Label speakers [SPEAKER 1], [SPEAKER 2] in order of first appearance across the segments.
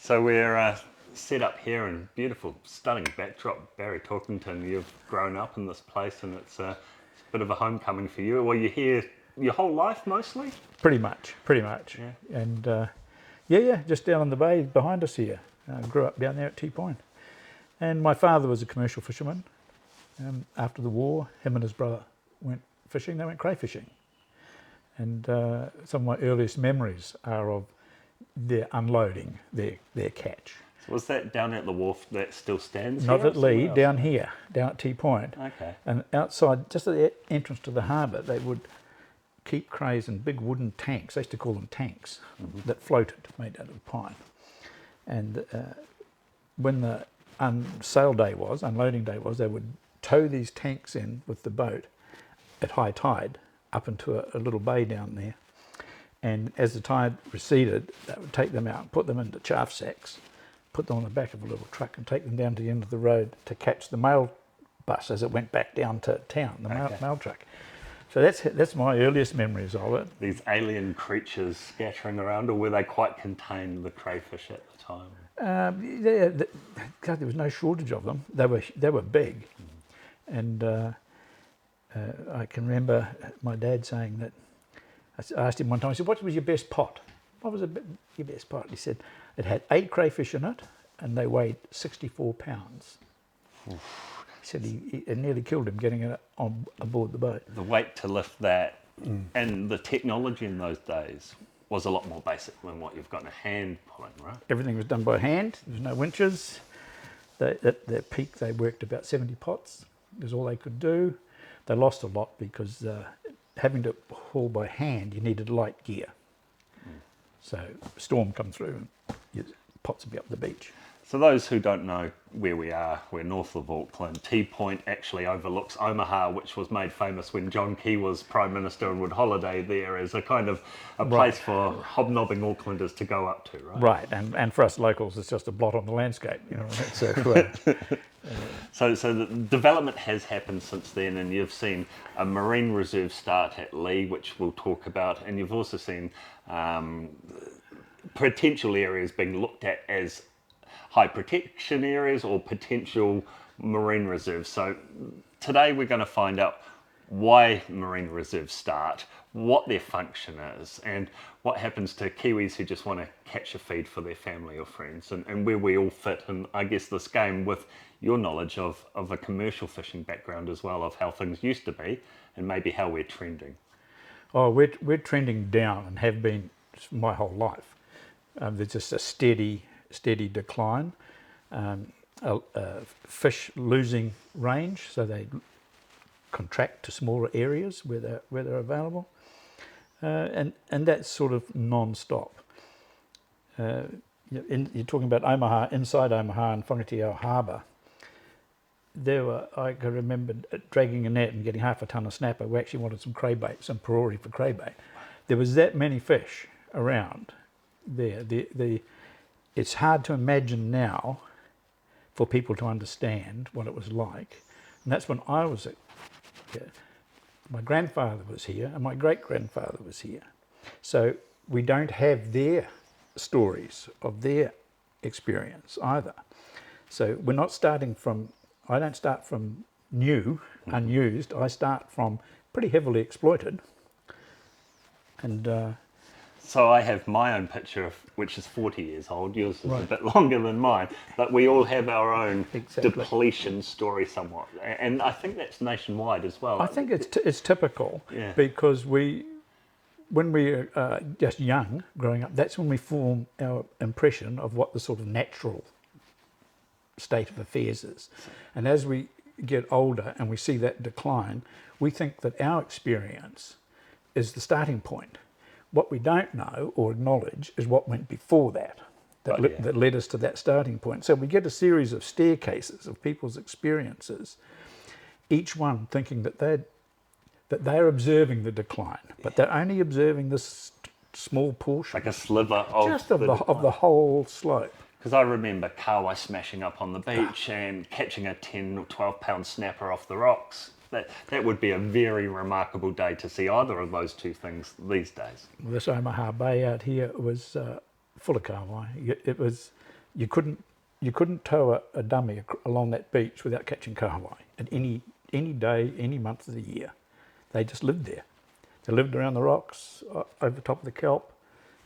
[SPEAKER 1] So we're set up here in beautiful, stunning backdrop, Barry Torkington. You've grown up in this place and it's a bit of a homecoming for you. Well, you're here your whole life mostly?
[SPEAKER 2] Pretty much.
[SPEAKER 1] Yeah.
[SPEAKER 2] And just down on the bay behind us here. Grew up down there at T-Point. And my father was a commercial fisherman. After the war, him and his brother went fishing. They went crayfishing. And some of my earliest memories are of their unloading their catch.
[SPEAKER 1] So was that down at the wharf that still stands
[SPEAKER 2] Not
[SPEAKER 1] here?
[SPEAKER 2] at Leigh, down here, down at T-Point.
[SPEAKER 1] Okay.
[SPEAKER 2] And outside, just at the entrance to the harbour, they would keep crays in big wooden tanks. They used to call them tanks, that floated, made out of pine. And when the unloading day was, they would tow these tanks in with the boat at high tide up into a little bay down there. And as the tide receded, they would take them out, put them into chaff sacks, put them on the back of a little truck and take them down to the end of the road to catch the mail bus as it went back down to town, the mail truck. So that's my earliest memories of it.
[SPEAKER 1] These alien creatures scattering around, or were they quite contained, the crayfish at the time?
[SPEAKER 2] God, there was no shortage of them. They were big. And I can remember my dad saying that, I asked him one time, I said, what was your best pot? What was your best pot? He said, it had 8 crayfish in it and they weighed 64 pounds. Oof. He said it nearly killed him getting it on aboard the boat.
[SPEAKER 1] The weight to lift that and the technology in those days was a lot more basic than what you've got in a hand pulling, right?
[SPEAKER 2] Everything was done by hand. There was no winches. At their peak, they worked about 70 pots. It was all they could do. They lost a lot because having to haul by hand, you needed light gear. So a storm come through and your pots would be up the beach.
[SPEAKER 1] So those who don't know where we are, we're north of Auckland. T-Point actually overlooks Omaha, which was made famous when John Key was Prime Minister and would holiday there as a kind of a place for hobnobbing Aucklanders to go up to, right?
[SPEAKER 2] Right, and for us locals, it's just a blot on the landscape. You know,
[SPEAKER 1] So the development has happened since then, and you've seen a marine reserve start at Leigh, which we'll talk about, and you've also seen potential areas being looked at as high protection areas or potential marine reserves. So today we're going to find out why marine reserves start, what their function is, and what happens to Kiwis who just want to catch a feed for their family or friends, and where we all fit in, I guess, this game with your knowledge of a commercial fishing background as well, of how things used to be and maybe how we're trending.
[SPEAKER 2] Oh, we're trending down and have been my whole life. There's just a steady decline. Fish losing range, so they contract to smaller areas where they're available, and that's sort of non-stop. You're talking about Omaha, inside Omaha and Whangatio Harbour. I can remember dragging a net and getting half a ton of snapper. We actually wanted some craybait, some parori for craybait. There was that many fish around there. It's hard to imagine now for people to understand what it was like. And that's when I was my grandfather was here and my great-grandfather was here. So we don't have their stories of their experience either. So we're not starting from, I don't start from new, unused. I start from pretty heavily exploited. And
[SPEAKER 1] so I have my own picture, which is 40 years old. Yours is a bit longer than mine. But we all have our own depletion story somewhat. And I think that's nationwide as well.
[SPEAKER 2] I think it's typical because when we're just young, growing up, that's when we form our impression of what the sort of natural state of affairs is. And as we get older and we see that decline, we think that our experience is the starting point. What we don't know or acknowledge is what went before that led us to that starting point. So we get a series of staircases of people's experiences, each one thinking that they're observing the decline, but they're only observing this small portion,
[SPEAKER 1] like a sliver of
[SPEAKER 2] the whole slope.
[SPEAKER 1] Because I remember kawa smashing up on the beach and catching a 10 or 12 pound snapper off the rocks. That would be a very remarkable day to see either of those two things these days.
[SPEAKER 2] This Omaha Bay out here was full of kawa. It was you couldn't tow a dummy along that beach without catching kahawai at any day, any month of the year. They just lived there. They lived around the rocks, over top of the kelp.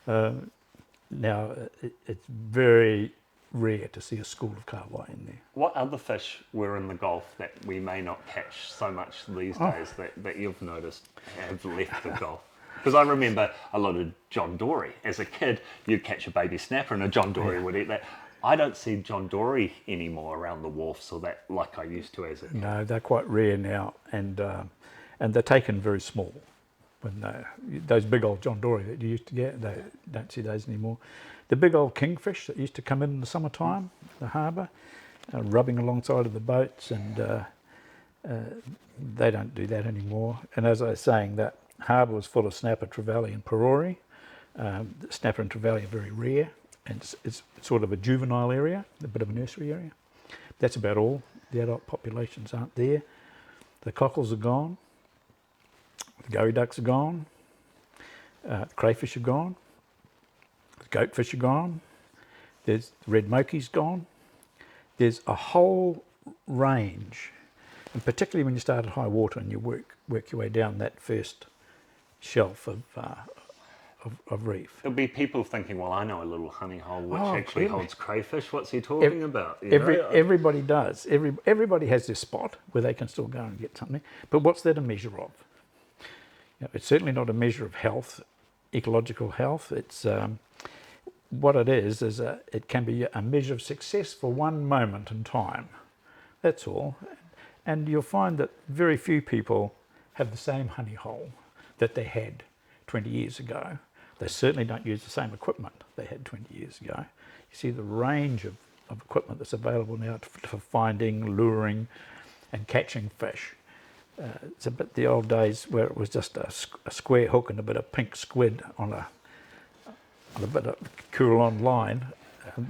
[SPEAKER 2] Now, it's very rare to see a school of kahawai in there.
[SPEAKER 1] What other fish were in the Gulf that we may not catch so much these days that you've noticed have left the Gulf? Because I remember a lot of John Dory. As a kid, you'd catch a baby snapper and a John Dory would eat that. I don't see John Dory anymore around the wharfs or that like I used to as a kid.
[SPEAKER 2] No, they're quite rare now, and they're taken very small. When those big old John Dory that you used to get, they don't see those anymore. The big old kingfish that used to come in the summertime, the harbour, rubbing alongside of the boats, and they don't do that anymore. And as I was saying, that harbour was full of snapper, trevally and perori. Snapper and trevally are very rare, and it's sort of a juvenile area, a bit of a nursery area. That's about all. The adult populations aren't there. The cockles are gone. The goey ducks are gone. The crayfish are gone. The goatfish are gone. There's the red moki's gone. There's a whole range, and particularly when you start at high water and you work your way down that first shelf of reef.
[SPEAKER 1] There'll be people thinking, well, I know a little honey hole which actually
[SPEAKER 2] clearly
[SPEAKER 1] holds crayfish. What's he talking about?
[SPEAKER 2] Everybody does. Everybody has their spot where they can still go and get something. But what's that a measure of? It's certainly not a measure of health, ecological health. It's what it is it can be a measure of success for one moment in time. That's all. And you'll find that very few people have the same honey hole that they had 20 years ago. They certainly don't use the same equipment they had 20 years ago. You see the range of equipment that's available now for finding, luring and catching fish. It's a bit the old days where it was just a square hook and a bit of pink squid on a bit of Coulon line.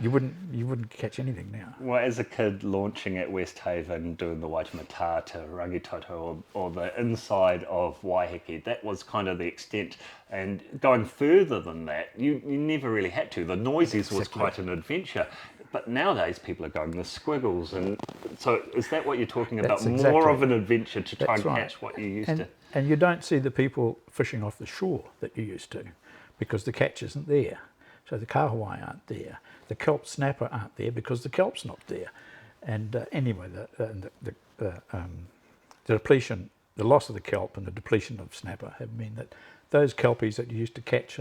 [SPEAKER 2] You wouldn't catch anything now.
[SPEAKER 1] Well, as a kid launching at West Haven, doing the Waitemata to Rangitoto or the inside of Waiheke, that was kind of the extent. And going further than that, you never really had to. The Noises was quite an adventure. But nowadays people are going the squiggles, and so is that what you're talking about?
[SPEAKER 2] That's exactly.
[SPEAKER 1] More of an adventure to try
[SPEAKER 2] That's
[SPEAKER 1] and
[SPEAKER 2] right.
[SPEAKER 1] catch what you used to.
[SPEAKER 2] And you don't see the people fishing off the shore that you used to, because the catch isn't there. So the kahawai aren't there. The kelp snapper aren't there because the kelp's not there. And anyway, the depletion, the loss of the kelp and the depletion of snapper have meant that those kelpies that you used to catch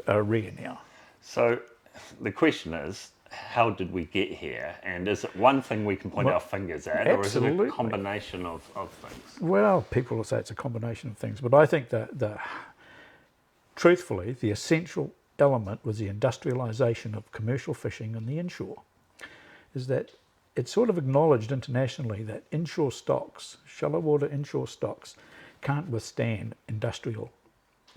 [SPEAKER 2] are rare now.
[SPEAKER 1] So the question is, how did we get here? And is it one thing we can point our fingers at, or is it a combination of things?
[SPEAKER 2] Well, people will say it's a combination of things, but I think that truthfully, the essential element was the industrialization of commercial fishing on the inshore. Is that it's sort of acknowledged internationally that inshore stocks, shallow water inshore stocks, can't withstand industrial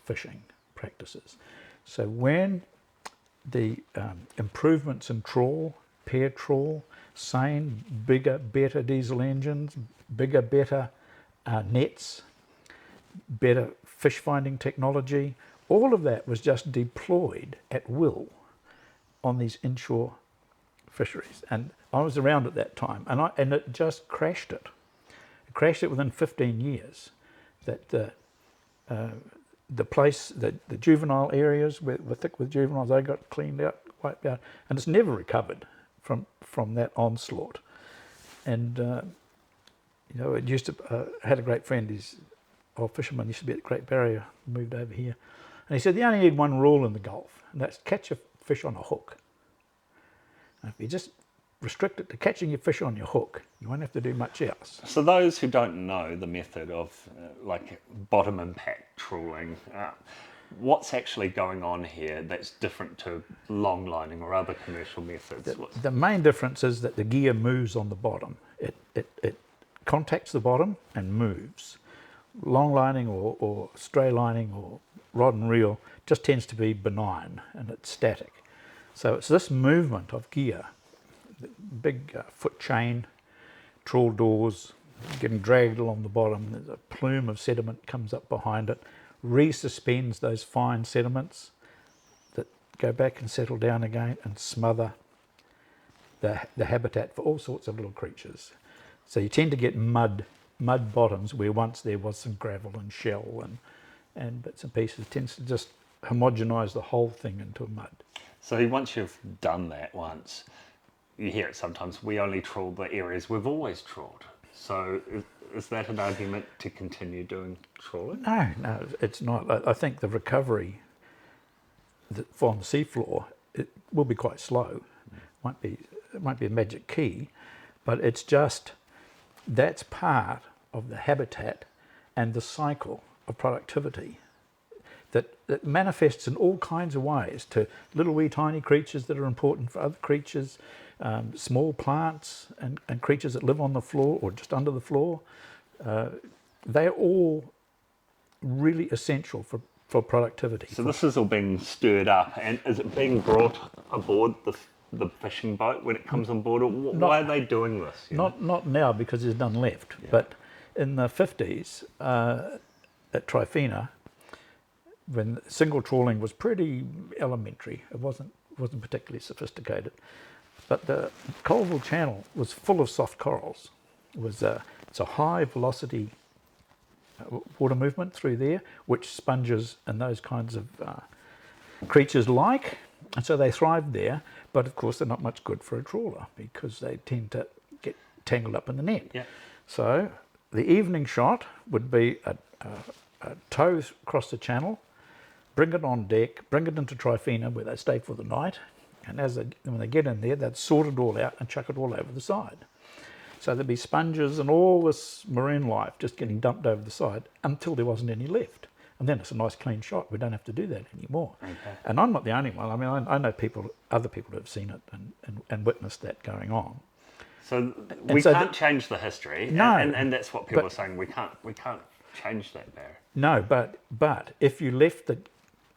[SPEAKER 2] fishing practices. So when the improvements in trawl, pair trawl, seine, bigger, better diesel engines, bigger, better nets, better fish finding technology, all of that was just deployed at will on these inshore fisheries. And I was around at that time, and it just crashed it. It crashed it within 15 years. That the place, the juvenile areas were thick with juveniles, they got cleaned out, wiped out, and it's never recovered from that onslaught. And it used to. I had a great friend. He's old fisherman. Used to be at the Great Barrier. Moved over here, and he said you only need one rule in the Gulf, and that's catch a fish on a hook. And if you just restrict it to catching your fish on your hook, you won't have to do much else.
[SPEAKER 1] So those who don't know the method of like bottom impact trawling, what's actually going on here that's different to long lining or other commercial methods?
[SPEAKER 2] The main difference is that the gear moves on the bottom. It contacts the bottom and moves. Long lining or stray lining or rod and reel just tends to be benign and it's static. So it's this movement of gear, the big foot chain, trawl doors, getting dragged along the bottom. There's a plume of sediment comes up behind it, resuspends those fine sediments that go back and settle down again and smother the habitat for all sorts of little creatures. So you tend to get mud bottoms where once there was some gravel and shell and bits and pieces. It tends to just homogenise the whole thing into a mud.
[SPEAKER 1] So once you've done that once, you hear it sometimes, we only trawl the areas we've always trawled. So is that an argument to continue doing trawling?
[SPEAKER 2] No, it's not. I think the recovery from the seafloor, it will be quite slow. It won't be a magic key, but it's just that's part of the habitat and the cycle of productivity that manifests in all kinds of ways to little wee tiny creatures that are important for other creatures, small plants and creatures that live on the floor or just under the floor. They're all really essential for productivity.
[SPEAKER 1] So this is all being stirred up, and is it being brought aboard the fishing boat when it comes on board? Or why are they doing this?
[SPEAKER 2] Not now because there's none left, but in the 50s at Tryphena, when single trawling was pretty elementary, it wasn't particularly sophisticated, but the Colville Channel was full of soft corals. It's a high velocity water movement through there, which sponges and those kinds of creatures like, and so they thrived there. But of course, they're not much good for a trawler because they tend to get tangled up in the net.
[SPEAKER 1] Yeah.
[SPEAKER 2] So the evening shot would be a tow across the channel, bring it on deck, bring it into Tryphena where they stay for the night, and when they get in there, they'd sort it all out and chuck it all over the side. So there'd be sponges and all this marine life just getting dumped over the side until there wasn't any left. And then it's a nice clean shot. We don't have to do that anymore. Okay. And I'm not the only one. I mean, I know other people who have seen it and witnessed that going on.
[SPEAKER 1] So we can't change the history.
[SPEAKER 2] No.
[SPEAKER 1] And that's what people are saying. We can't change that barrier.
[SPEAKER 2] No, but if you left the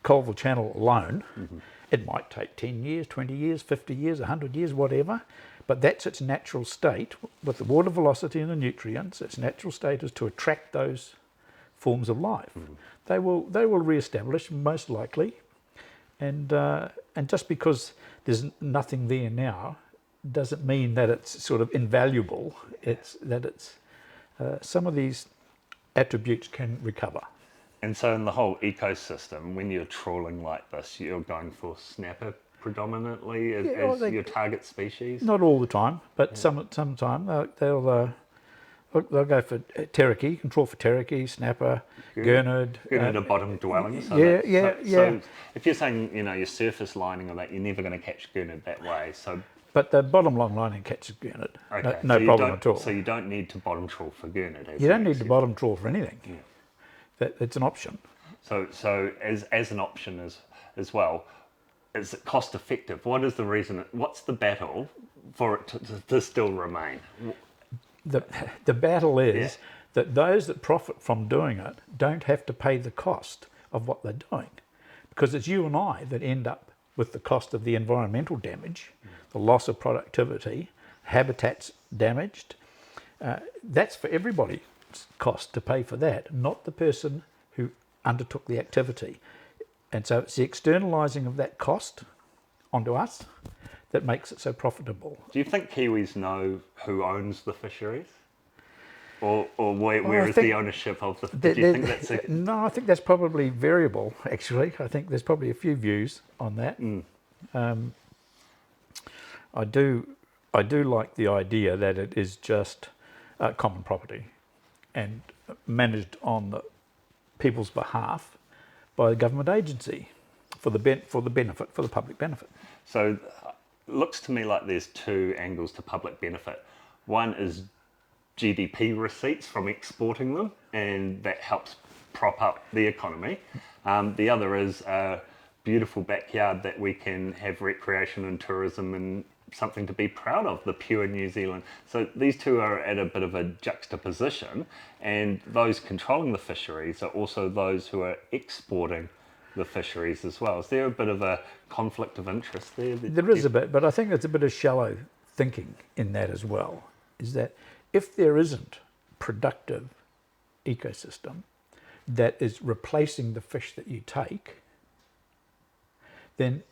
[SPEAKER 2] Colville Channel alone, it might take 10 years, 20 years, 50 years, 100 years, whatever. But that's its natural state with the water velocity and the nutrients. Its natural state is to attract those forms of life. They will re-establish most likely, and just because there's nothing there now doesn't mean that it's sort of invaluable. It's some of these attributes can recover.
[SPEAKER 1] And so in the whole ecosystem, when you're trawling like this, you're going for snapper predominantly as your target species?
[SPEAKER 2] Not all the time, but some time they'll go for terraki. You can trawl for terraki, snapper, gurnard.
[SPEAKER 1] Gurnard are bottom dwelling. So So if you're saying your surface lining or that, you're never going to catch gurnard that way. So.
[SPEAKER 2] But the bottom long lining catches gurnard.
[SPEAKER 1] Okay.
[SPEAKER 2] No problem at all.
[SPEAKER 1] So you don't need to bottom trawl for gurnard.
[SPEAKER 2] You don't need to bottom trawl for anything. Yeah. It's an option.
[SPEAKER 1] So as an option as well, is it cost effective? What is the reason? What's the battle for it to still remain?
[SPEAKER 2] The battle is that those that profit from doing it don't have to pay the cost of what they're doing, because it's you and I that end up with the cost of the environmental damage, the loss of productivity, habitats damaged. That's for everybody's cost to pay for that, not the person who undertook the activity. And so it's the externalising of that cost onto us that makes it so profitable.
[SPEAKER 1] Do you think Kiwis know who owns the fisheries? Or where is the ownership of the... Do you think that's
[SPEAKER 2] No, I think that's probably variable, actually. I think there's probably a few views on that. I do like the idea that it is just common property and managed on the people's behalf by a government agency for the public benefit.
[SPEAKER 1] So it looks to me like there's two angles to public benefit. One is GDP receipts from exporting them, and that helps prop up the economy. The other is a beautiful backyard that we can have recreation and tourism and something to be proud of, the pure New Zealand. So these two are at a bit of a juxtaposition, and those controlling the fisheries are also those who are exporting the fisheries as well. Is there a bit of a conflict of interest there?
[SPEAKER 2] There is a bit, but I think there's a bit of shallow thinking in that as well, is that if there isn't productive ecosystem that is replacing the fish that you take, then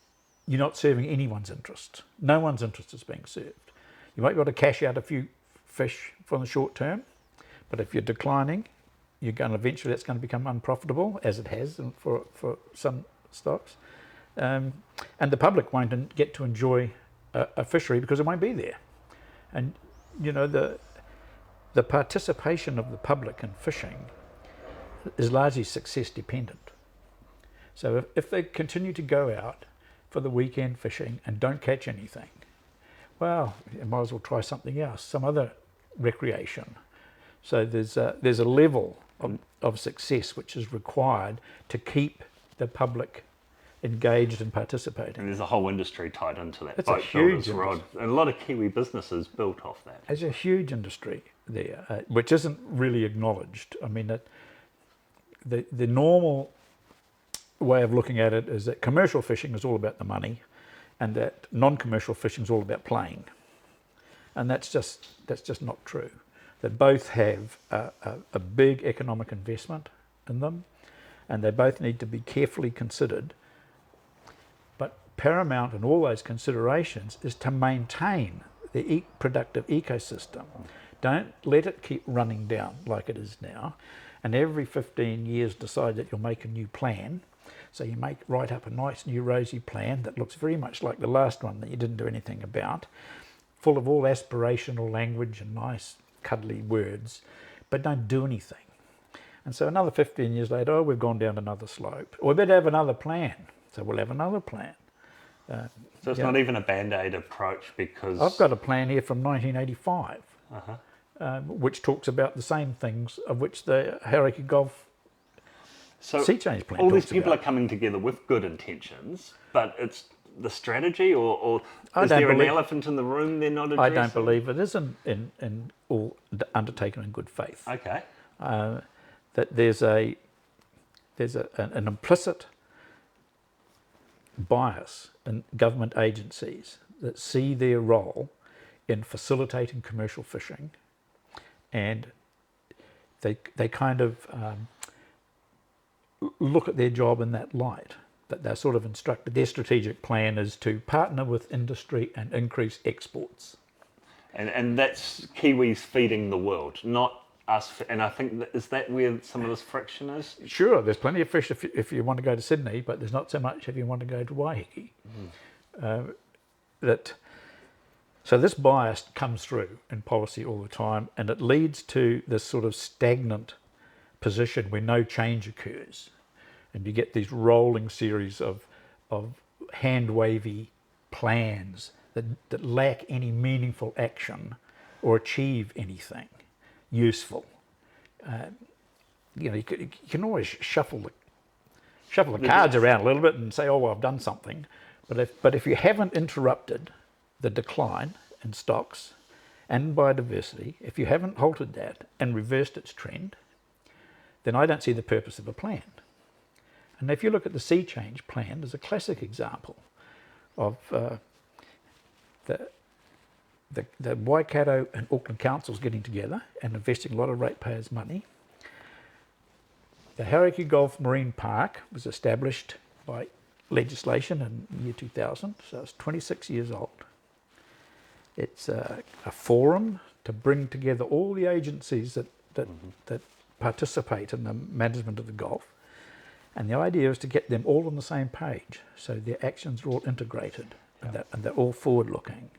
[SPEAKER 2] you're not serving anyone's interest. No one's interest is being served. You might be able to cash out a few fish for the short term, but if you're declining, you're going to eventually, that's going to become unprofitable, as it has for some stocks. And the public won't get to enjoy a fishery because it won't be there. And, you know, the participation of the public in fishing is largely success dependent. So if they continue to go out for the weekend fishing and don't catch anything, well, you might as well try something else, some other recreation. So there's a level of success which is required to keep the public engaged and participating.
[SPEAKER 1] And there's a whole industry tied into that.
[SPEAKER 2] It's a huge industry.
[SPEAKER 1] Rod, and a lot of Kiwi businesses built off that.
[SPEAKER 2] There's a huge industry there, which isn't really acknowledged. I mean, the normal way of looking at it is that commercial fishing is all about the money, and that non-commercial fishing is all about playing, and that's just not true. That both have a big economic investment in them, and they both need to be carefully considered. But paramount in all those considerations is to maintain the productive ecosystem. Don't let it keep running down like it is now, and every 15 years decide that you'll make a new plan. So you write up a nice new rosy plan that looks very much like the last one that you didn't do anything about, full of all aspirational language and nice cuddly words, but don't do anything. And so another 15 years later, oh, we've gone down another slope. Or we better have another plan. So we'll have another plan.
[SPEAKER 1] So it's not even a Band-Aid approach, because...
[SPEAKER 2] I've got a plan here from 1985, which talks about the same things of which the Hauraki Gulf sea change plan
[SPEAKER 1] all these
[SPEAKER 2] talks
[SPEAKER 1] people
[SPEAKER 2] about.
[SPEAKER 1] are coming together with good intentions, but it's the strategy, or is there an elephant in the room they're not addressing?
[SPEAKER 2] I don't believe it is in all undertaken in good faith.
[SPEAKER 1] Okay.
[SPEAKER 2] That there's an implicit bias in government agencies that see their role in facilitating commercial fishing, and they kind of look at their job in that light, that they're sort of instructed. Their strategic plan is to partner with industry and increase exports.
[SPEAKER 1] And that's Kiwis feeding the world, not us. And I think, is that where some of this friction is?
[SPEAKER 2] Sure, there's plenty of fish if you want to go to Sydney, but there's not so much if you want to go to Waiheke. So this bias comes through in policy all the time, and it leads to this sort of stagnant position where no change occurs, and you get these rolling series of hand-wavy plans that lack any meaningful action or achieve anything useful. You can always shuffle the cards around a little bit and say, oh, well, I've done something, but if you haven't interrupted the decline in stocks and biodiversity, if you haven't halted that and reversed its trend, then I don't see the purpose of a plan. And if you look at the sea change plan, there's a classic example of the Waikato and Auckland councils getting together and investing a lot of ratepayers' money. The Hauraki Gulf Marine Park was established by legislation in the year 2000, so it's 26 years old. It's a forum to bring together all the agencies that participate in the management of the Gulf, and the idea is to get them all on the same page, so their actions are all integrated and they're all forward-looking.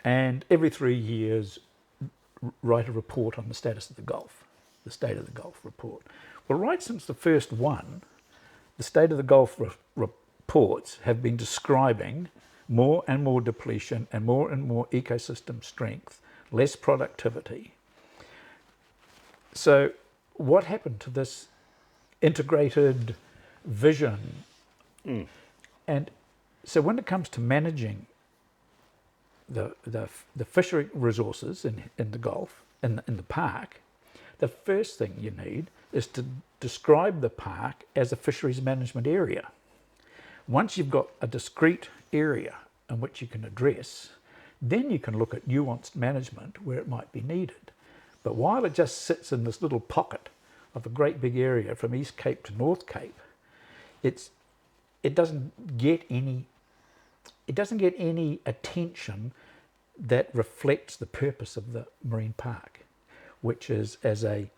[SPEAKER 2] And every 3 years, write a report on the status of the Gulf, the State of the Gulf report. Well, right since the first one, the State of the Gulf reports have been describing more and more depletion and more ecosystem strength, less productivity. So what happened to this integrated vision? And so when it comes to managing the fishery resources in the Gulf, in the park, the first thing you need is to describe the park as a fisheries management area. Once you've got a discrete area in which you can address, then you can look at nuanced management where it might be needed. But while it just sits in this little pocket of a great big area from East Cape to North Cape, it it doesn't get any attention that reflects the purpose of the marine park, which is as a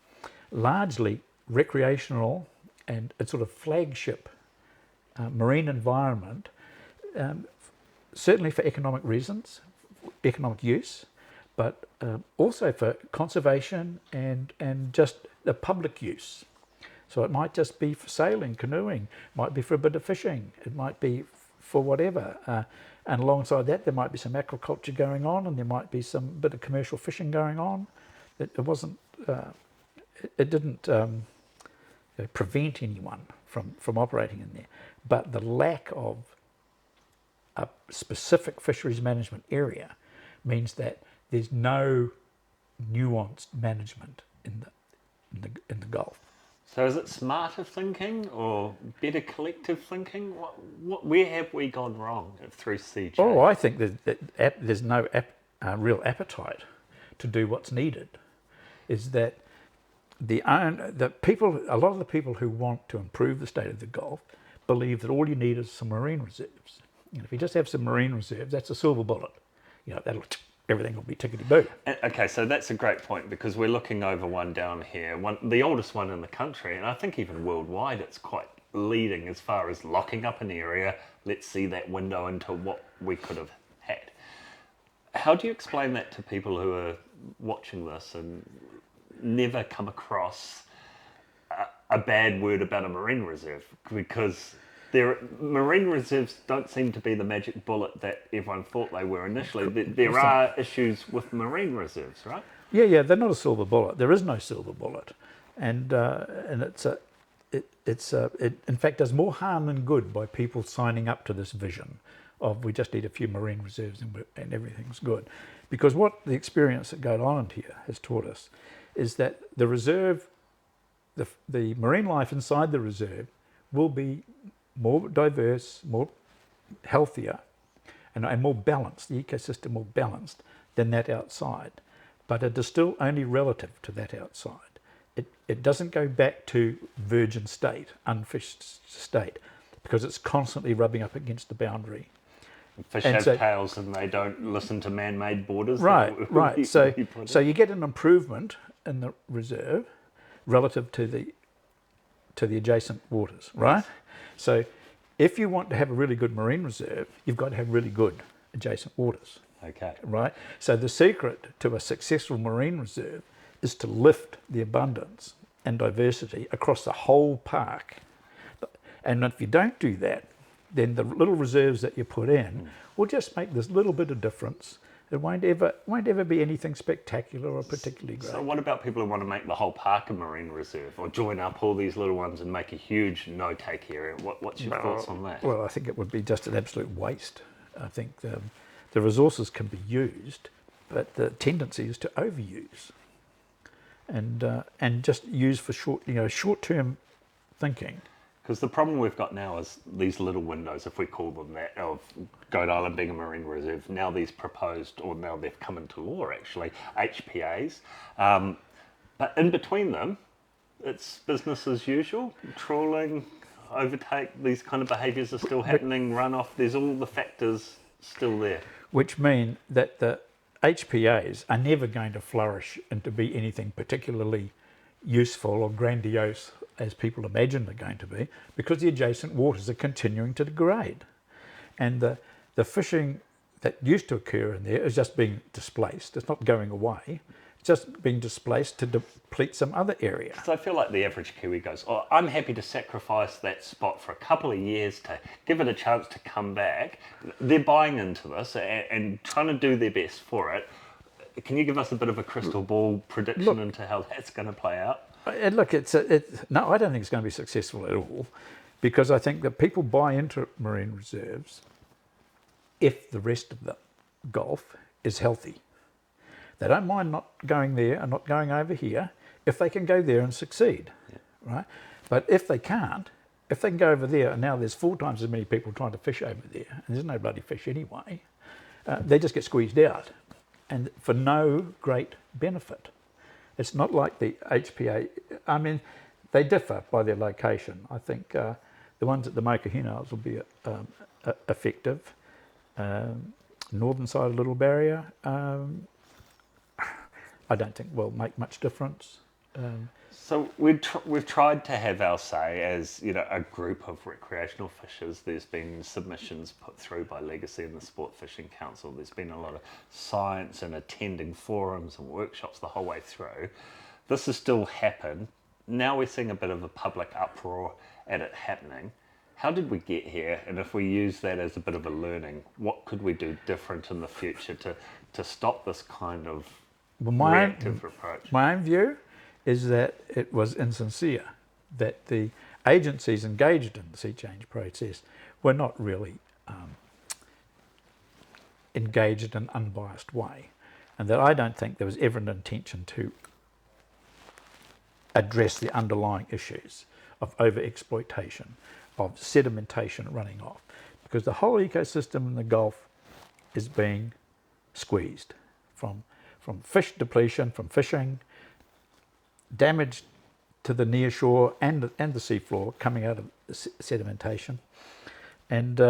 [SPEAKER 2] largely recreational and a sort of flagship marine environment, certainly for economic reasons, economic use, but also for conservation and just the public use. So it might just be for sailing, canoeing, might be for a bit of fishing, it might be for whatever. And alongside that, there might be some aquaculture going on, and there might be some bit of commercial fishing going on. It didn't prevent anyone from operating in there. But the lack of a specific fisheries management area means that there's no nuanced management in the Gulf.
[SPEAKER 1] So is it smarter thinking or better collective thinking? Where have we gone wrong through CJ?
[SPEAKER 2] Oh, I think that there's no real appetite to do what's needed. Is that a lot of the people who want to improve the state of the Gulf believe that all you need is some marine reserves. If you just have some marine reserves, that's a silver bullet. Everything will be tickety-boo.
[SPEAKER 1] Okay, so that's a great point, because we're looking over one down here, the oldest one in the country, and I think even worldwide it's quite leading as far as locking up an area. Let's see that window into what we could have had. How do you explain that to people who are watching this and never come across a bad word about a marine reserve? Because marine reserves don't seem to be the magic bullet that everyone thought they were initially. There are issues with marine reserves, right?
[SPEAKER 2] Yeah, they're not a silver bullet. There is no silver bullet, and it in fact does more harm than good by people signing up to this vision of we just need a few marine reserves and everything's good. Because what the experience at Goat Island here has taught us is that the reserve, the marine life inside the reserve will be more diverse, more healthier, and more balanced, the ecosystem more balanced than that outside. But it is still only relative to that outside. It doesn't go back to virgin state, unfished state, because it's constantly rubbing up against the boundary.
[SPEAKER 1] Fish have tails and they don't listen to man-made borders.
[SPEAKER 2] Right. So you get an improvement in the reserve relative to the adjacent waters, right? Yes. So if you want to have a really good marine reserve, you've got to have really good adjacent waters.
[SPEAKER 1] Okay.
[SPEAKER 2] Right? So the secret to a successful marine reserve is to lift the abundance and diversity across the whole park. And if you don't do that, then the little reserves that you put in will just make this little bit of difference. It won't ever be anything spectacular or particularly great.
[SPEAKER 1] So what about people who want to make the whole park a marine reserve, or join up all these little ones and make a huge no-take area? What's your thoughts on that?
[SPEAKER 2] Well, I think it would be just an absolute waste. I think the resources can be used, but the tendency is to overuse and just use for short-term thinking.
[SPEAKER 1] Because the problem we've got now is these little windows, if we call them that, of Goat Island being a marine reserve. Now these proposed, or now they've come into law actually, HPAs. But in between them, it's business as usual. Trawling, overtake, these kind of behaviours are still happening, runoff. There's all the factors still there.
[SPEAKER 2] Which mean that the HPAs are never going to flourish into be anything particularly useful or grandiose as people imagine they're going to be, because the adjacent waters are continuing to degrade. And the fishing that used to occur in there is just being displaced. It's not going away. It's just being displaced to deplete some other area.
[SPEAKER 1] So I feel like the average Kiwi goes, oh, I'm happy to sacrifice that spot for a couple of years to give it a chance to come back. They're buying into this and trying to do their best for it. Can you give us a bit of a crystal ball prediction into how that's going to play out?
[SPEAKER 2] And look, no, I don't think it's going to be successful at all, because I think that people buy into marine reserves if the rest of the Gulf is healthy. They don't mind not going there and not going over here if they can go there and succeed, right? But if they can't, if they can go over there, and now there's 4 times as many people trying to fish over there, and there's no bloody fish anyway, they just get squeezed out, and for no great benefit. It's not like the HPA. I mean, they differ by their location. I think The ones at the Mokohinals will be effective. Northern side of Little Barrier, I don't think will make much difference.
[SPEAKER 1] So we've tried to have our say as, you know, a group of recreational fishers. There's been submissions put through by Legacy and the Sport Fishing Council. There's been a lot of science and attending forums and workshops the whole way through. This has still happened. Now we're seeing a bit of a public uproar at it happening. How did we get here? And if we use that as a bit of a learning, what could we do different in the future to stop this kind of reactive approach?
[SPEAKER 2] My own view is that it was insincere, that the agencies engaged in the sea change process were not really engaged in an unbiased way, and that I don't think there was ever an intention to address the underlying issues of over-exploitation, of sedimentation running off, because the whole ecosystem in the Gulf is being squeezed from fish depletion, from fishing, damage to the near shore and the seafloor coming out of sedimentation, and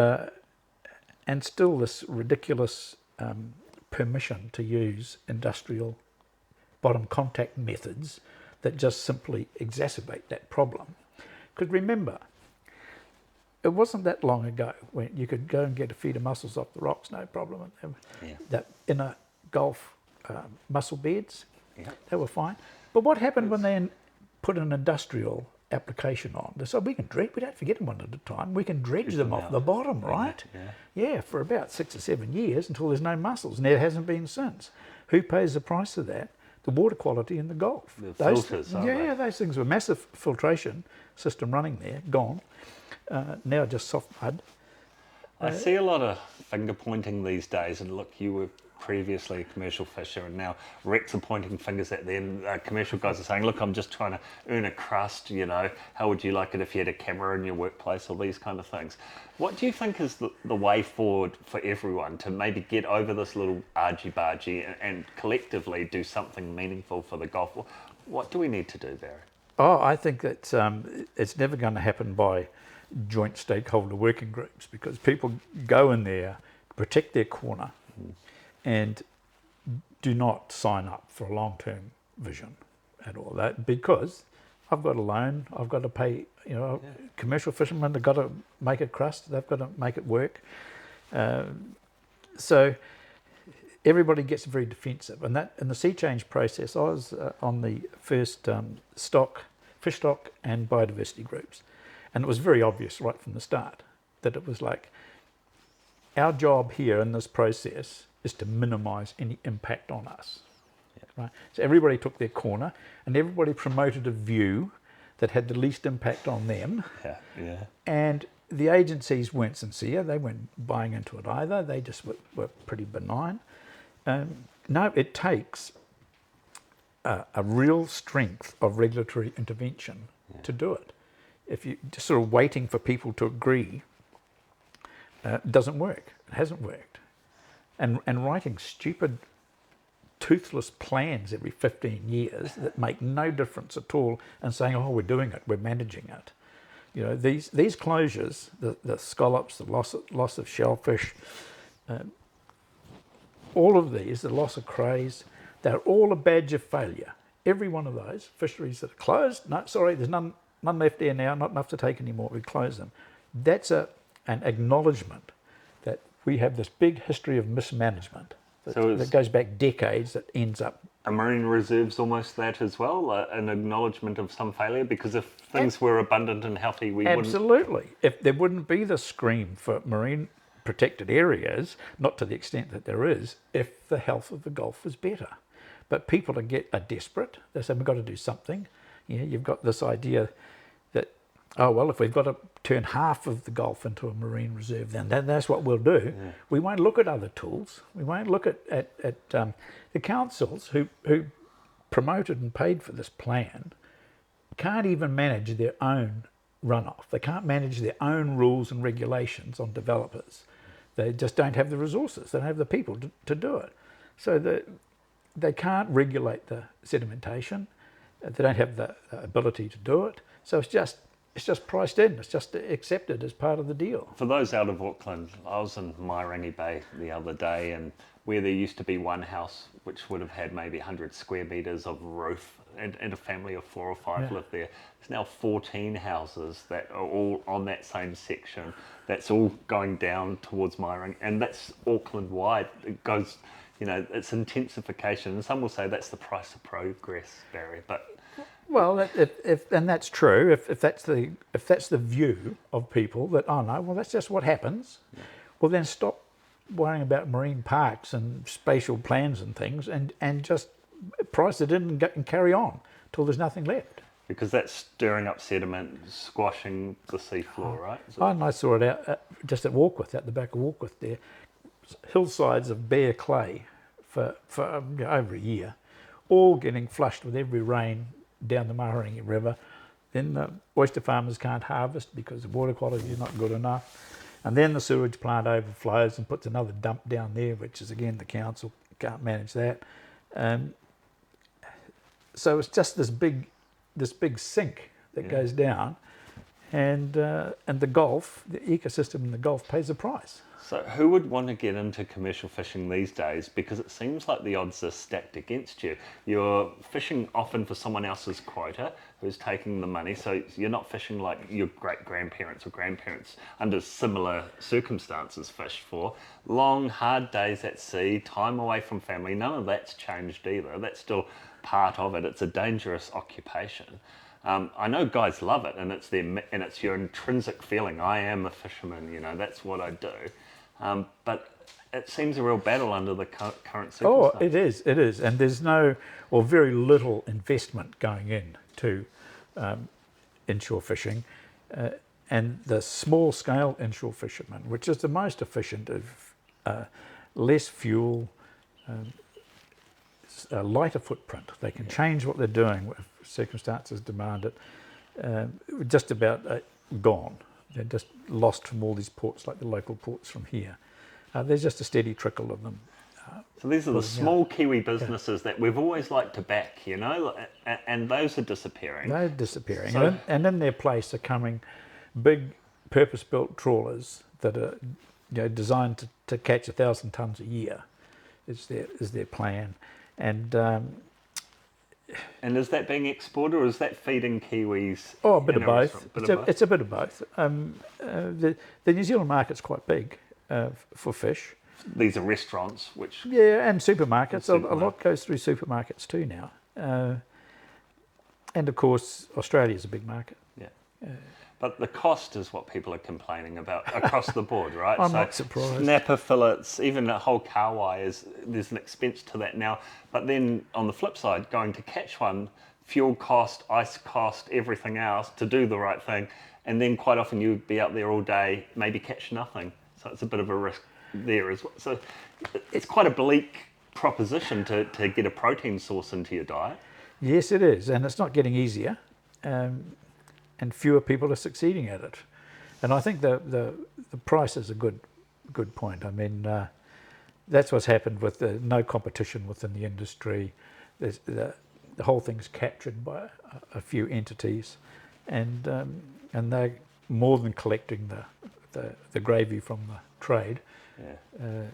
[SPEAKER 2] still this ridiculous permission to use industrial bottom contact methods that just simply exacerbate that problem. Because remember, it wasn't that long ago when you could go and get a feed of mussels off the rocks, no problem.
[SPEAKER 1] Yeah.
[SPEAKER 2] That inner Gulf mussel beds,
[SPEAKER 1] Yeah.
[SPEAKER 2] they were fine. But what happened when they put an industrial application on? They said, we don't forget them one at a time, we can dredge them off the bottom, right? Yeah, for about 6 or 7 years until there's no mussels, and there hasn't been since. Who pays the price of that? The water quality in the Gulf.
[SPEAKER 1] The filters, aren't they?
[SPEAKER 2] Those things were massive filtration system running there, gone. Now just soft mud.
[SPEAKER 1] I see a lot of finger pointing these days, and look, you were previously a commercial fisher, and now Rex are pointing fingers at them. Commercial guys are saying, look, I'm just trying to earn a crust, you know, how would you like it if you had a camera in your workplace, all these kind of things. What do you think is the way forward for everyone to maybe get over this little argy-bargy and collectively do something meaningful for the Gulf? What do we need to do, Barry?
[SPEAKER 2] Oh, I think that it's never going to happen by joint stakeholder working groups, because people go in there, protect their corner, and do not sign up for a long-term vision at all. That because I've got a loan, I've got to pay. You know, commercial fishermen have got to make a crust. They've got to make it work. So everybody gets very defensive, and that in the sea change process, I was on the first fish stock and biodiversity groups, and it was very obvious right from the start that it was like our job here in this process is to minimise any impact on us. Right? So everybody took their corner, and everybody promoted a view that had the least impact on them. And the agencies weren't sincere. They weren't buying into it either. They just were pretty benign. No, it takes a real strength of regulatory intervention to do it. If you're just sort of waiting for people to agree, it doesn't work. It hasn't worked. And writing stupid, toothless plans every 15 years that make no difference at all, and saying, oh, we're doing it, we're managing it. You know, these closures, the scallops, the loss of shellfish, all of these, the loss of crays, they're all a badge of failure. Every one of those fisheries that are closed, no, sorry, there's none left there now, not enough to take anymore, we close them. That's an acknowledgement that we have this big history of mismanagement that goes back decades, that ends up.
[SPEAKER 1] Are marine reserves almost that as well, an acknowledgement of some failure? Because if things were abundant and healthy, we wouldn't...
[SPEAKER 2] Absolutely. If there wouldn't be the scream for marine protected areas, not to the extent that there is, if the health of the Gulf was better. But people are desperate. They say, we've got to do something. You know, you've got this idea that, oh, well, if we've got to turn half of the Gulf into a marine reserve, then that's what we'll do. We won't look at other tools. We won't look at the councils who promoted and paid for this plan can't even manage their own runoff. They can't manage their own rules and regulations on developers. They just don't have the resources. They don't have the people to do it. So they can't regulate the sedimentation. They don't have the ability to do it. So it's it's just priced in. It's just accepted as part of the deal.
[SPEAKER 1] For those out of Auckland, I was in Mairangi Bay the other day, and where there used to be one house which would have had maybe 100 square metres of roof, and a family of 4 or 5 lived there. There's now 14 houses that are all on that same section. That's all going down towards Mairangi, and that's Auckland wide. It goes, it's intensification, and some will say that's the price of progress, Barry, but...
[SPEAKER 2] Well, and that's true. If that's the view of people that, oh no, well that's just what happens. Yeah. Well, then stop worrying about marine parks and spatial plans and things, and just price it in and carry on till there's nothing left.
[SPEAKER 1] Because that's stirring up sediment, squashing the seafloor, right?
[SPEAKER 2] So, and I saw it out just at Warkworth, at the back of Warkworth there, hillsides of bare clay for over a year, all getting flushed with every rain down the Mahurangi River. Then the oyster farmers can't harvest because the water quality is not good enough. And then the sewage plant overflows and puts another dump down there, which is again the council can't manage that. So it's just this big sink that goes down, and the Gulf, the ecosystem in the Gulf pays the price.
[SPEAKER 1] So who would want to get into commercial fishing these days? Because it seems like the odds are stacked against you. You're fishing often for someone else's quota who's taking the money. So you're not fishing like your great-grandparents or grandparents under similar circumstances fished for. Long, hard days at sea, time away from family. None of that's changed either. That's still part of it. It's a dangerous occupation. I know guys love it, and it's your intrinsic feeling. I am a fisherman, that's what I do. But it seems a real battle under the current circumstances.
[SPEAKER 2] Oh, it is. And there's no, or very little investment going into inshore fishing. And the small-scale inshore fishermen, which is the most efficient, of less fuel, a lighter footprint. They can change what they're doing if circumstances demand it. Just about gone. They're just lost from all these ports, like the local ports from here. There's just a steady trickle of them.
[SPEAKER 1] So these are the small Kiwi businesses that we've always liked to back, and those are disappearing.
[SPEAKER 2] They're disappearing. So, and in their place are coming big purpose-built trawlers that are designed to catch 1,000 tonnes a year, is their plan.
[SPEAKER 1] And is that being exported, or is that feeding Kiwis?
[SPEAKER 2] Oh, a bit of both. It's a bit of both. The New Zealand market's quite big for fish.
[SPEAKER 1] These are restaurants, which...
[SPEAKER 2] Yeah, and supermarkets. A lot goes through supermarkets too now. And of course, Australia's a big market.
[SPEAKER 1] Yeah. But the cost is what people are complaining about across the board, right?
[SPEAKER 2] I'm not surprised.
[SPEAKER 1] Snapper fillets, even a whole kawai, there's an expense to that now. But then on the flip side, going to catch one, fuel cost, ice cost, everything else to do the right thing. And then quite often you'd be out there all day, maybe catch nothing. So it's a bit of a risk there as well. So it's quite a bleak proposition to get a protein source into your diet.
[SPEAKER 2] Yes, it is. And it's not getting easier. And fewer people are succeeding at it. And I think the price is a good point. I mean, that's what's happened with the no competition within the industry. The whole thing's captured by a few entities, and they're more than collecting the gravy from the trade.
[SPEAKER 1] Yeah.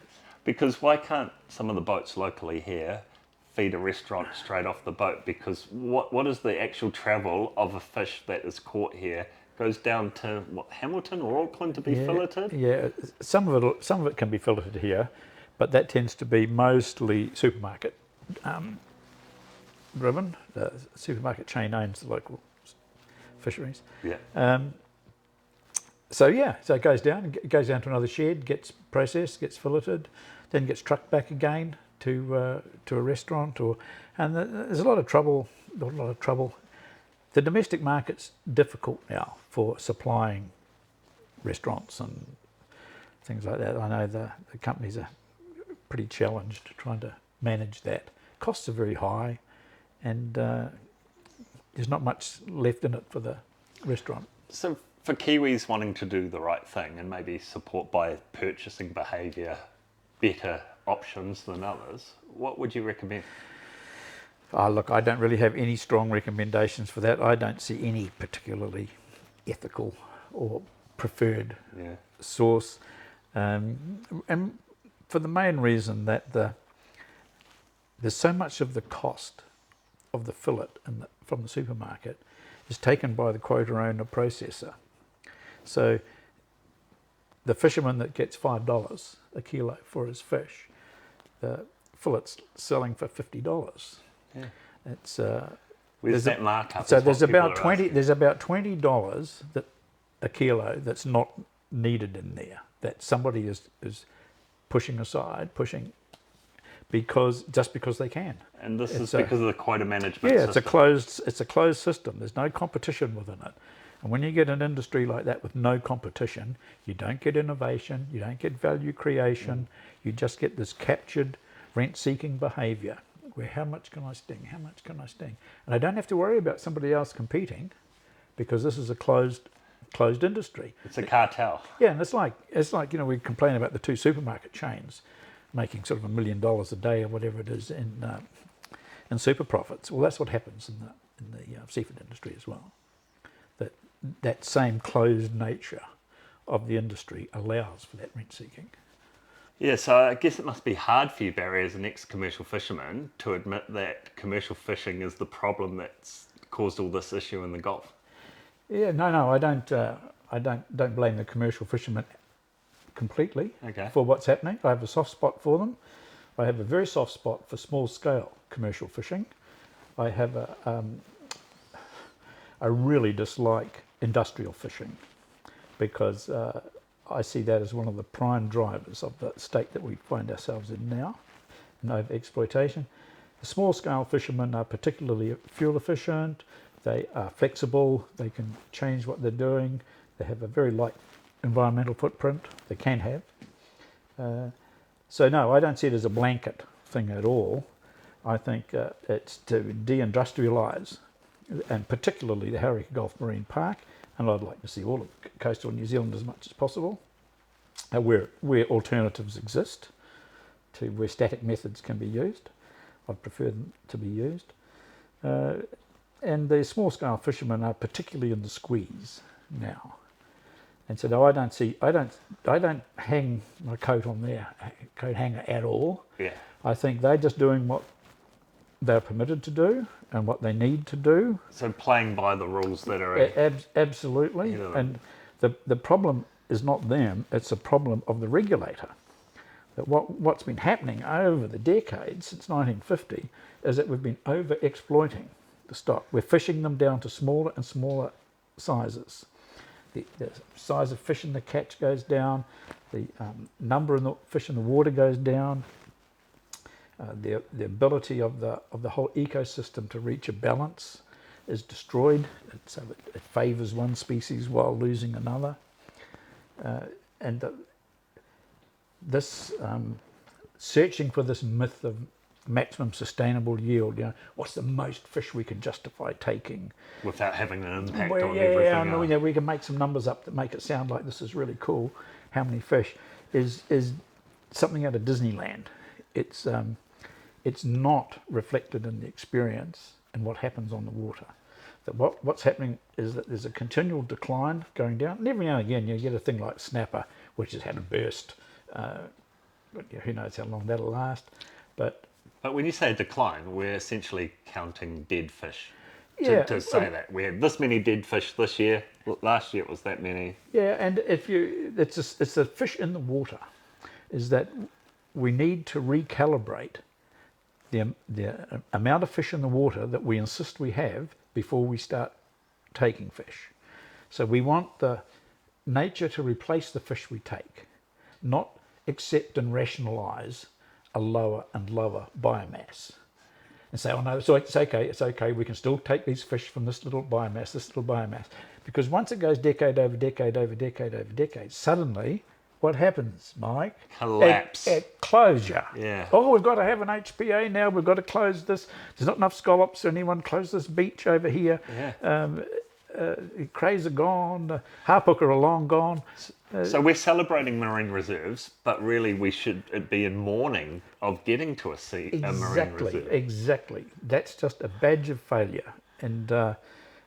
[SPEAKER 1] Because why can't some of the boats locally here feed a restaurant straight off the boat? Because what is the actual travel of a fish that is caught here? Goes down to Hamilton or Auckland to be filleted? Yeah,
[SPEAKER 2] some of it can be filleted here, but that tends to be mostly supermarket driven. The supermarket chain owns the local fisheries.
[SPEAKER 1] Yeah.
[SPEAKER 2] So it goes down to another shed, gets processed, gets filleted, then gets trucked back again to a restaurant, and there's a lot of trouble. The domestic market's difficult now for supplying restaurants and things like that. I know the companies are pretty challenged trying to manage that. Costs are very high, and there's not much left in it for the restaurant.
[SPEAKER 1] So for Kiwis wanting to do the right thing and maybe support by purchasing behaviour better options than others, what would you recommend?
[SPEAKER 2] Oh, look, I don't really have any strong recommendations for that. I don't see any particularly ethical or preferred
[SPEAKER 1] Yeah.
[SPEAKER 2] source, and for the main reason that there's so much of the cost of the fillet from the supermarket is taken by the quota owner processor. So the fisherman that gets $5 a kilo for his fish, the fillet's selling for $50.
[SPEAKER 1] Yeah.
[SPEAKER 2] It's
[SPEAKER 1] Where's that markup?
[SPEAKER 2] so
[SPEAKER 1] is
[SPEAKER 2] there's
[SPEAKER 1] what people
[SPEAKER 2] about
[SPEAKER 1] are
[SPEAKER 2] 20.
[SPEAKER 1] asking.
[SPEAKER 2] There's about $20 that a kilo that's not needed in there, that somebody is pushing aside, because they can.
[SPEAKER 1] And this is
[SPEAKER 2] It's
[SPEAKER 1] because of the quota management
[SPEAKER 2] Yeah,
[SPEAKER 1] system.
[SPEAKER 2] it's a closed system. There's no competition within it. And when you get an industry like that with no competition, you don't get innovation, you don't get value creation, you just get this captured rent-seeking behaviour where how much can I sting, how much can I sting? And I don't have to worry about somebody else competing because this is a closed industry.
[SPEAKER 1] It's a cartel.
[SPEAKER 2] Yeah, and it's like we complain about the two supermarket chains making sort of $1 million a day or whatever it is in super profits. Well, that's what happens in the seafood industry as well. That same closed nature of the industry allows for that rent seeking.
[SPEAKER 1] Yeah, so I guess it must be hard for you, Barry, as an ex-commercial fisherman, to admit that commercial fishing is the problem that's caused all this issue in the Gulf.
[SPEAKER 2] Yeah, no, I don't blame the commercial fishermen completely for what's happening. I have a soft spot for them. I have a very soft spot for small scale commercial fishing. I have I really dislike industrial fishing because I see that as one of the prime drivers of the state that we find ourselves in now, and over exploitation. The small scale fishermen are particularly fuel efficient, they are flexible, they can change what they're doing, they have a very light environmental footprint, they can have. So no, I don't see it as a blanket thing at all. I think it's to de-industrialise, and particularly the Hauraki Gulf Marine Park, and I'd like to see all of coastal New Zealand as much as possible, where alternatives exist to where static methods can be used. I'd prefer them to be used. And the small scale fishermen are particularly in the squeeze now. And so no, I don't hang my coat on their coat hanger at all.
[SPEAKER 1] Yeah.
[SPEAKER 2] I think they're just doing what they're permitted to do and what they need to do.
[SPEAKER 1] So playing by the rules that are...
[SPEAKER 2] Absolutely. And the problem is not them, it's a problem of the regulator. That what's been happening over the decades since 1950 is that we've been over-exploiting the stock. We're fishing them down to smaller and smaller sizes. The size of fish in the catch goes down, the number of the fish in the water goes down, the ability of the whole ecosystem to reach a balance is destroyed, so it favours one species while losing another. This searching for this myth of maximum sustainable yield, what's the most fish we can justify taking
[SPEAKER 1] without having an impact on everything else.
[SPEAKER 2] We can make some numbers up that make it sound like this is really cool. How many fish is something out of Disneyland. It's not reflected in the experience and what happens on the water. That what's happening is that there's a continual decline going down, and every now and again you get a thing like snapper, which has had a burst. But who knows how long that'll last. But
[SPEAKER 1] when you say decline, we're essentially counting dead fish.
[SPEAKER 2] Yeah,
[SPEAKER 1] to say that we had this many dead fish this year. Last year it was that many.
[SPEAKER 2] Yeah, and it's the fish in the water, is that we need to recalibrate the amount of fish in the water that we insist we have before we start taking fish. So we want the nature to replace the fish we take, not accept and rationalise a lower and lower biomass. And say, oh no, so it's okay, we can still take these fish from this little biomass. Because once it goes decade over decade over decade over decade, suddenly, what happens, Mike?
[SPEAKER 1] Collapse.
[SPEAKER 2] At closure.
[SPEAKER 1] Yeah.
[SPEAKER 2] Oh, we've got to have an HPA now, we've got to close this. There's not enough scallops, so anyone close this beach over here.
[SPEAKER 1] Yeah.
[SPEAKER 2] Crays are gone, harphook are long gone.
[SPEAKER 1] So we're celebrating marine reserves, but really we should be in mourning of getting to a marine reserve.
[SPEAKER 2] Exactly. That's just a badge of failure. And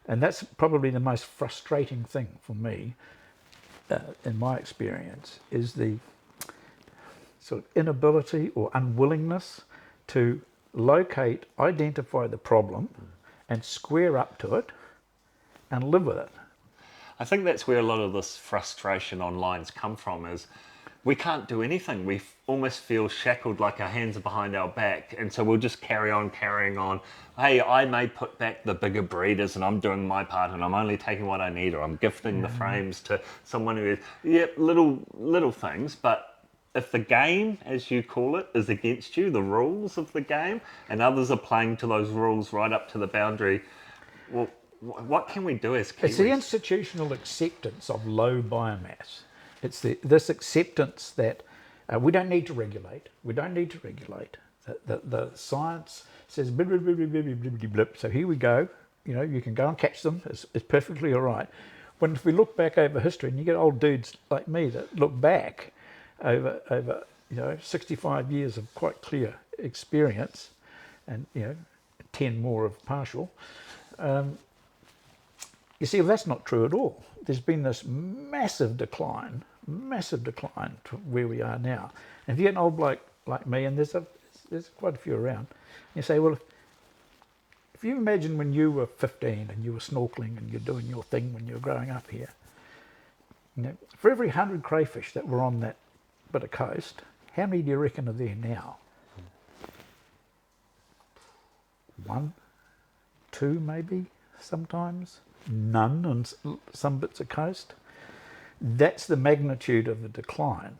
[SPEAKER 2] And that's probably the most frustrating thing for me, in my experience, is the sort of inability or unwillingness to locate, identify the problem and square up to it and live with it.
[SPEAKER 1] I think that's where a lot of this frustration online's come from, is we can't do anything. We almost feel shackled, like our hands are behind our back, and so we'll just carrying on. Hey, I may put back the bigger breeders and I'm doing my part and I'm only taking what I need, or I'm gifting the frames to someone who is, little things. But if the game, as you call it, is against you, the rules of the game, and others are playing to those rules right up to the boundary, well, what can we do as Kiwis?
[SPEAKER 2] It's the institutional acceptance of low biomass. It's this acceptance that we don't need to regulate. We don't need to regulate. The science says blip, blip, blip, blip, blip, blip, blip. So here we go. You know, you can go and catch them. It's perfectly all right. When if we look back over history, and you get old dudes like me that look back over 65 years of quite clear experience, and 10 more of partial. You see, well, that's not true at all. There's been this massive decline to where we are now. And if you get an old bloke like me, and there's quite a few around, you say, well, if you imagine when you were 15 and you were snorkeling and you're doing your thing when you were growing up here, for every 100 crayfish that were on that bit of coast, how many do you reckon are there now? 1, 2 maybe, sometimes. None on some bits of coast. That's the magnitude of the decline,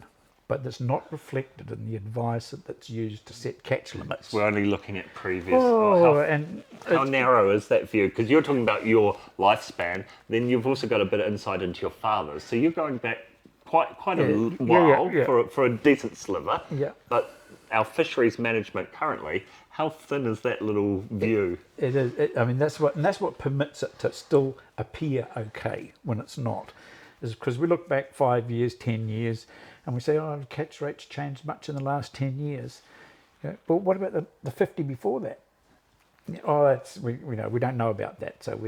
[SPEAKER 2] but that's not reflected in the advice that's used to set catch limits.
[SPEAKER 1] We're only looking at previous. How narrow is that view? Because you're talking about your lifespan, then you've also got a bit of insight into your father's. So you're going back quite a while for a decent sliver.
[SPEAKER 2] Yeah.
[SPEAKER 1] But our fisheries management currently, how thin is that little view?
[SPEAKER 2] It is. That's what permits it to still appear okay when it's not. Is because we look back 5 years, 10 years, and we say, oh, catch rates changed much in the last 10 years. But what about the 50 before that? Oh, we don't know about that. So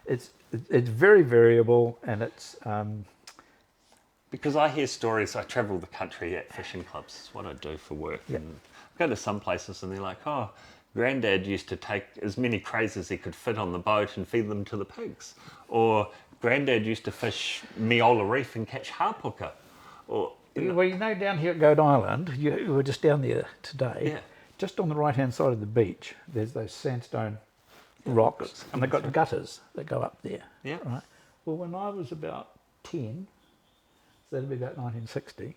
[SPEAKER 2] it's very variable, and it's.
[SPEAKER 1] Because I hear stories, I travel the country at fishing clubs. It's what I do for work.
[SPEAKER 2] Yeah.
[SPEAKER 1] And I go to some places and they're like, oh, Granddad used to take as many crays as he could fit on the boat and feed them to the pigs. Or Granddad used to fish Meola Reef and catch harpooker. Or,
[SPEAKER 2] Well, down here at Goat Island, you were just down there today.
[SPEAKER 1] Yeah.
[SPEAKER 2] Just on the right-hand side of the beach, there's those sandstone rocks, and they've got gutters that go up there.
[SPEAKER 1] Yeah.
[SPEAKER 2] Right. Well, when I was about 10, so that'd be about 1960,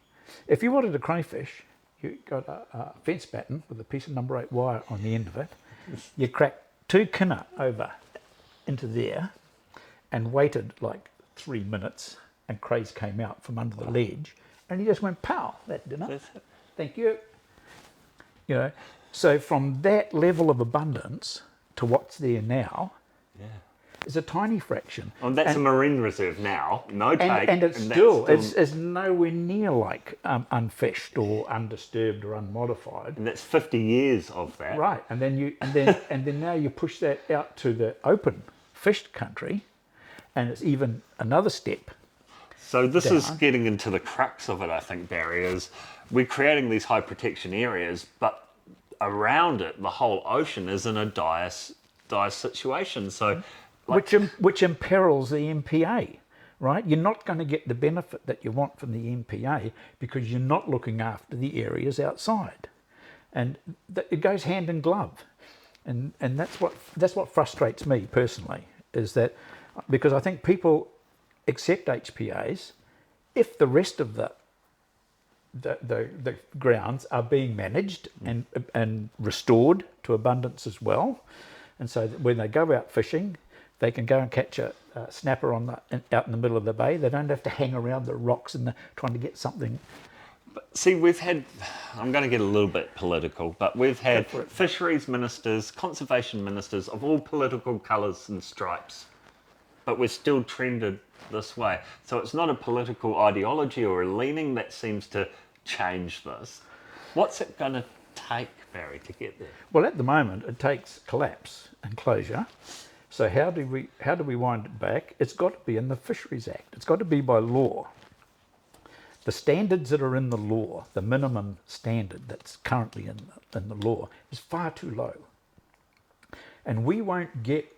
[SPEAKER 2] if you wanted a crayfish, you got a fence batten with a piece of number 8 wire on the end of it. You cracked 2 kinner over into there and waited like 3 minutes, and crays came out from under the ledge, and you just went, pow, that's dinner.
[SPEAKER 1] That's it.
[SPEAKER 2] Thank you. So from that level of abundance to what's there now, is a tiny fraction.
[SPEAKER 1] And that's a marine reserve now, no take.
[SPEAKER 2] And it's it's nowhere near like unfished or undisturbed or unmodified.
[SPEAKER 1] And that's 50 years of that.
[SPEAKER 2] Right, and then now you push that out to the open fished country, and it's even another step.
[SPEAKER 1] So this is getting into the crux of it, I think, Barry, is we're creating these high protection areas, but around it, the whole ocean is in a dire situation. So,
[SPEAKER 2] which imperils the MPA, right? You're not going to get the benefit that you want from the MPA because you're not looking after the areas outside, and it goes hand in glove, and that's what frustrates me personally, is that because I think people accept HPAs if the rest of the grounds are being managed and restored to abundance as well, and so that when they go out fishing, they can go and catch a snapper out in the middle of the bay. They don't have to hang around the rocks and trying to get something.
[SPEAKER 1] But see, we've had, I'm going to get a little bit political, but we've had fisheries ministers, conservation ministers of all political colours and stripes, but we're still trended this way. So it's not a political ideology or a leaning that seems to change this. What's it going to take, Barry, to get there?
[SPEAKER 2] Well, at the moment, it takes collapse and closure So how do we wind it back? It's got to be in the Fisheries Act. It's got to be by law. The standards that are in the law, the minimum standard that's currently in the law, is far too low. And we won't get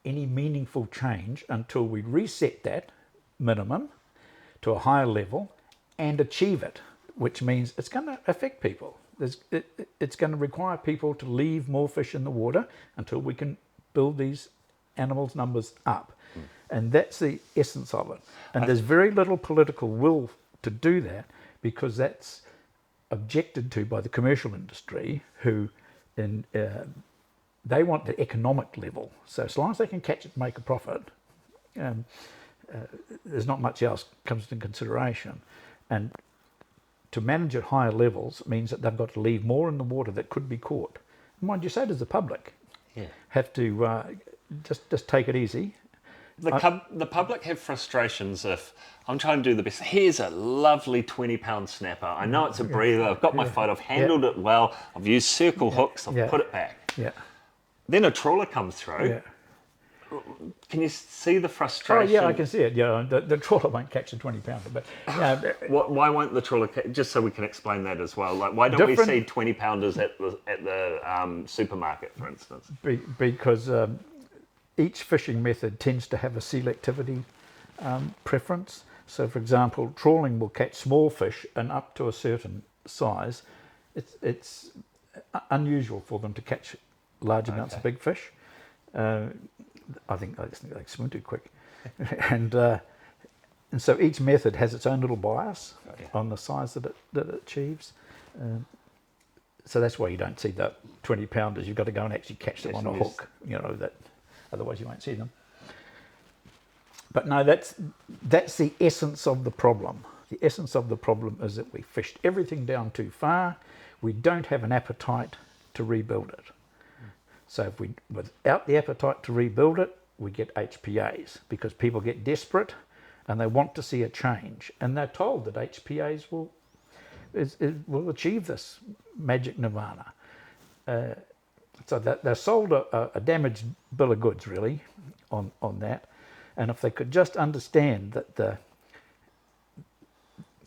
[SPEAKER 2] any meaningful change until we reset that minimum to a higher level and achieve it, which means it's going to affect people. It's going to require people to leave more fish in the water until we can build these animals' numbers up. And that's the essence of it. And there's very little political will to do that, because that's objected to by the commercial industry, who they want the economic level. So as long as they can catch it and make a profit, there's not much else comes into consideration. And to manage at higher levels means that they've got to leave more in the water that could be caught. Mind you, so does the public. Have to just take it easy.
[SPEAKER 1] The public have frustrations if I'm trying to do the best. Here's a lovely 20-pound snapper. I know it's a breather. I've got my photo. I've handled it well. I've used circle hooks. I've put it back. Then a trawler comes through. Can you see the frustration?
[SPEAKER 2] Oh yeah, I can see it. Yeah, the trawler won't catch the 20-pounder, but
[SPEAKER 1] why won't the trawler? Just so we can explain that as well. Like, why don't we see 20-pounders at the supermarket, for instance?
[SPEAKER 2] Because each fishing method tends to have a selectivity preference. So, for example, trawling will catch small fish, and up to a certain size, it's unusual for them to catch large amounts of big fish. I think they swim too quick, and so each method has its own little bias on the size that it achieves. So that's why you don't see the 20-pounders. You've got to go and actually catch them on a hook. Otherwise you won't see them. But no, that's the essence of the problem. The essence of the problem is that we fished everything down too far. We don't have an appetite to rebuild it. So if without the appetite to rebuild it, we get HPAs, because people get desperate and they want to see a change. And they're told that HPAs will achieve this magic nirvana. So that they're sold a damaged bill of goods, really, on that. And if they could just understand that the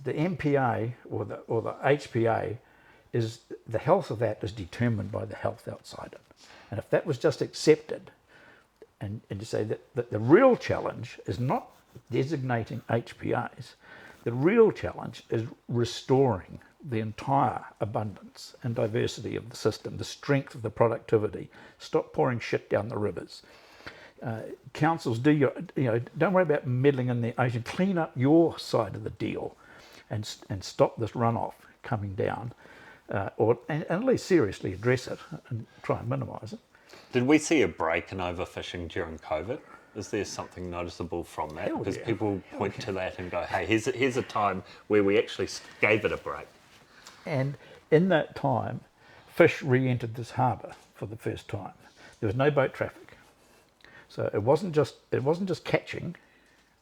[SPEAKER 2] MPA or the HPA is, the health of that is determined by the health outside it. And if that was just accepted, and to say that the real challenge is not designating HPAs, the real challenge is restoring the entire abundance and diversity of the system, the strength of the productivity. Stop pouring shit down the rivers. Councils, don't worry about meddling in the ocean. Clean up your side of the deal, and stop this runoff coming down, and at least seriously address it and try and minimise it.
[SPEAKER 1] Did we see a break in overfishing during COVID? Is there something noticeable from that? Because people point to that and go, hey, here's a time where we actually gave it a break.
[SPEAKER 2] And in that time, fish re-entered this harbour for the first time. There was no boat traffic. So it wasn't just catching.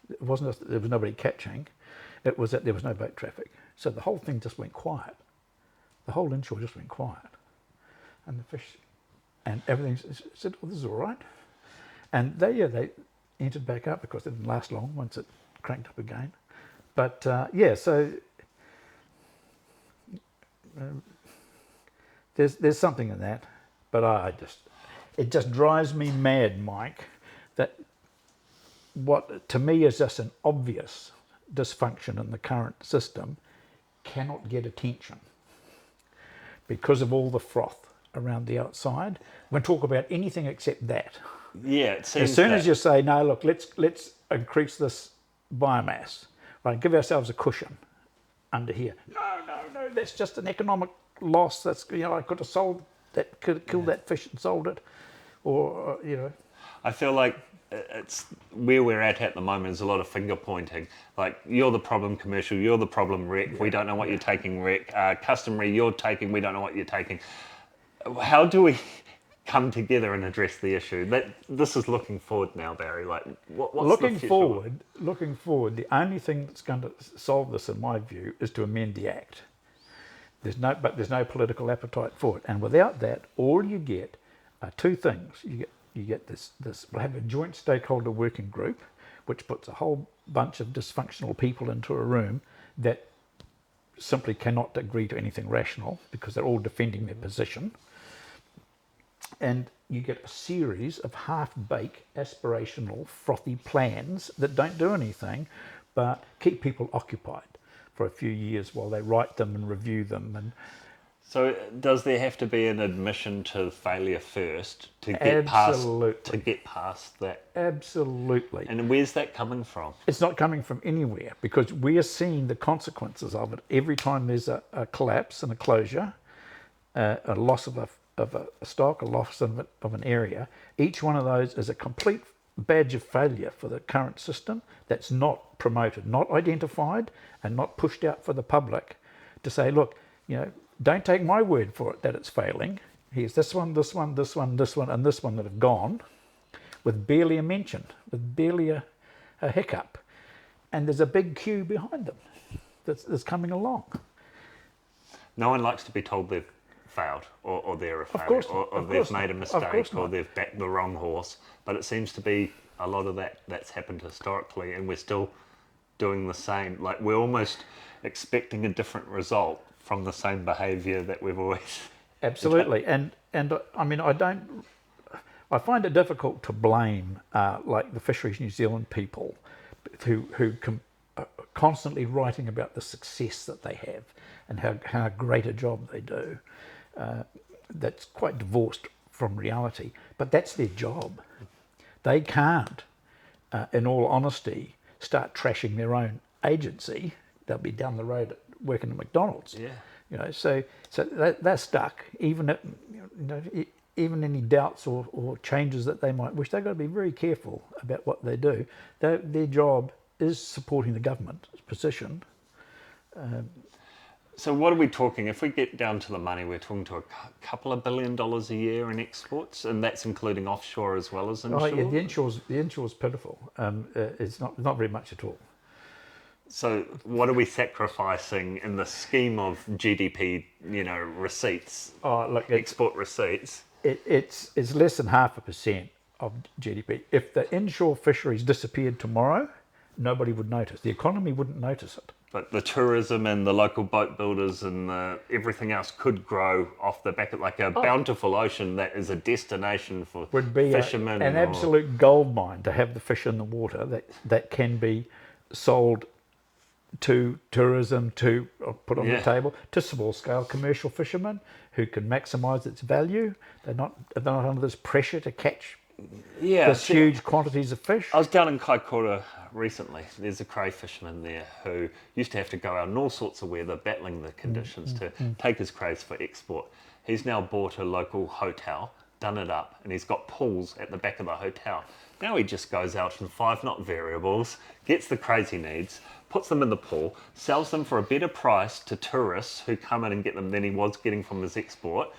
[SPEAKER 2] It wasn't just that there was nobody catching. It was that there was no boat traffic. So the whole thing just went quiet. The whole inshore just went quiet. And the fish and everything said, well, this is all right. And they entered back up, because it didn't last long once it cranked up again. But so there's something in that. But it just drives me mad, Mike, that what to me is just an obvious dysfunction in the current system cannot get attention because of all the froth around the outside. We'll talk about anything except that.
[SPEAKER 1] Yeah, it seems
[SPEAKER 2] as soon as you say, no, look, let's increase this biomass, right? Give ourselves a cushion under here. No, that's just an economic loss. That's, I could have sold that, could have killed that fish and sold it, or
[SPEAKER 1] I feel like it's where we're at the moment is a lot of finger pointing. Like, you're the problem commercial, you're the problem rec, we don't know what you're taking rec, customary you're taking, we don't know what you're taking. How do we come together and address the issue? This is looking forward now, Barry. Like, what's
[SPEAKER 2] looking
[SPEAKER 1] the future?
[SPEAKER 2] Looking forward, the only thing that's going to solve this, in my view, is to amend the Act. There's no political appetite for it, and without that, all you get are two things. You get you get this. We'll have a joint stakeholder working group, which puts a whole bunch of dysfunctional people into a room that simply cannot agree to anything rational because they're all defending their position. And you get a series of half-baked, aspirational, frothy plans that don't do anything but keep people occupied for a few years while they write them and review them. And
[SPEAKER 1] so does there have to be an admission to failure first to get past that?
[SPEAKER 2] Absolutely.
[SPEAKER 1] And where's that coming from?
[SPEAKER 2] It's not coming from anywhere, because we are seeing the consequences of it every time there's a collapse and a closure, a loss of a stock, a loss of an area. Each one of those is a complete badge of failure for the current system that's not promoted, not identified, and not pushed out for the public to say, look, don't take my word for it that it's failing. Here's this one, this one, this one, this one, and this one that have gone with barely a mention, with barely a hiccup. And there's a big queue behind them that's coming along.
[SPEAKER 1] No one likes to be told they've failed or they're a failure or they've made a mistake or they've backed the wrong horse. But it seems to be a lot of that's happened historically, and we're still doing the same. Like, we're almost expecting a different result from the same behaviour that we've always...
[SPEAKER 2] Absolutely. And I mean, I find it difficult to blame like the Fisheries New Zealand people who are constantly writing about the success that they have and how great a job they do. That's quite divorced from reality, but that's their job. They can't, in all honesty, start trashing their own agency. They'll be down the road working at McDonald's.
[SPEAKER 1] Yeah.
[SPEAKER 2] So they're stuck. Even even any doubts or changes that they might wish, they've got to be very careful about what they do. Their job is supporting the government position.
[SPEAKER 1] So what are we talking? If we get down to the money, we're talking to a couple of $1 billion a year in exports, and that's including offshore as well as inshore?
[SPEAKER 2] Oh, yeah, the inshore's pitiful. It's not very much at all.
[SPEAKER 1] So what are we sacrificing in the scheme of GDP, receipts, export receipts?
[SPEAKER 2] It's less than 0.5% of GDP. If the inshore fisheries disappeared tomorrow, nobody would notice. The economy wouldn't notice it.
[SPEAKER 1] But the tourism and the local boat builders and everything else could grow off the back of like a bountiful ocean that is a destination for
[SPEAKER 2] would be
[SPEAKER 1] fishermen.
[SPEAKER 2] An absolute gold mine to have the fish in the water that can be sold to tourism, to put on the table, to small scale commercial fishermen who can maximise its value. They're not under this pressure to catch this huge quantities of fish.
[SPEAKER 1] I was down in Kaikoura recently. There's a cray fisherman there who used to have to go out in all sorts of weather, battling the conditions to take his crays for export. He's now bought a local hotel, done it up, and he's got pools at the back of the hotel. Now he just goes out in 5-knot variables, gets the crays he needs, puts them in the pool, sells them for a better price to tourists who come in and get them than he was getting from his export.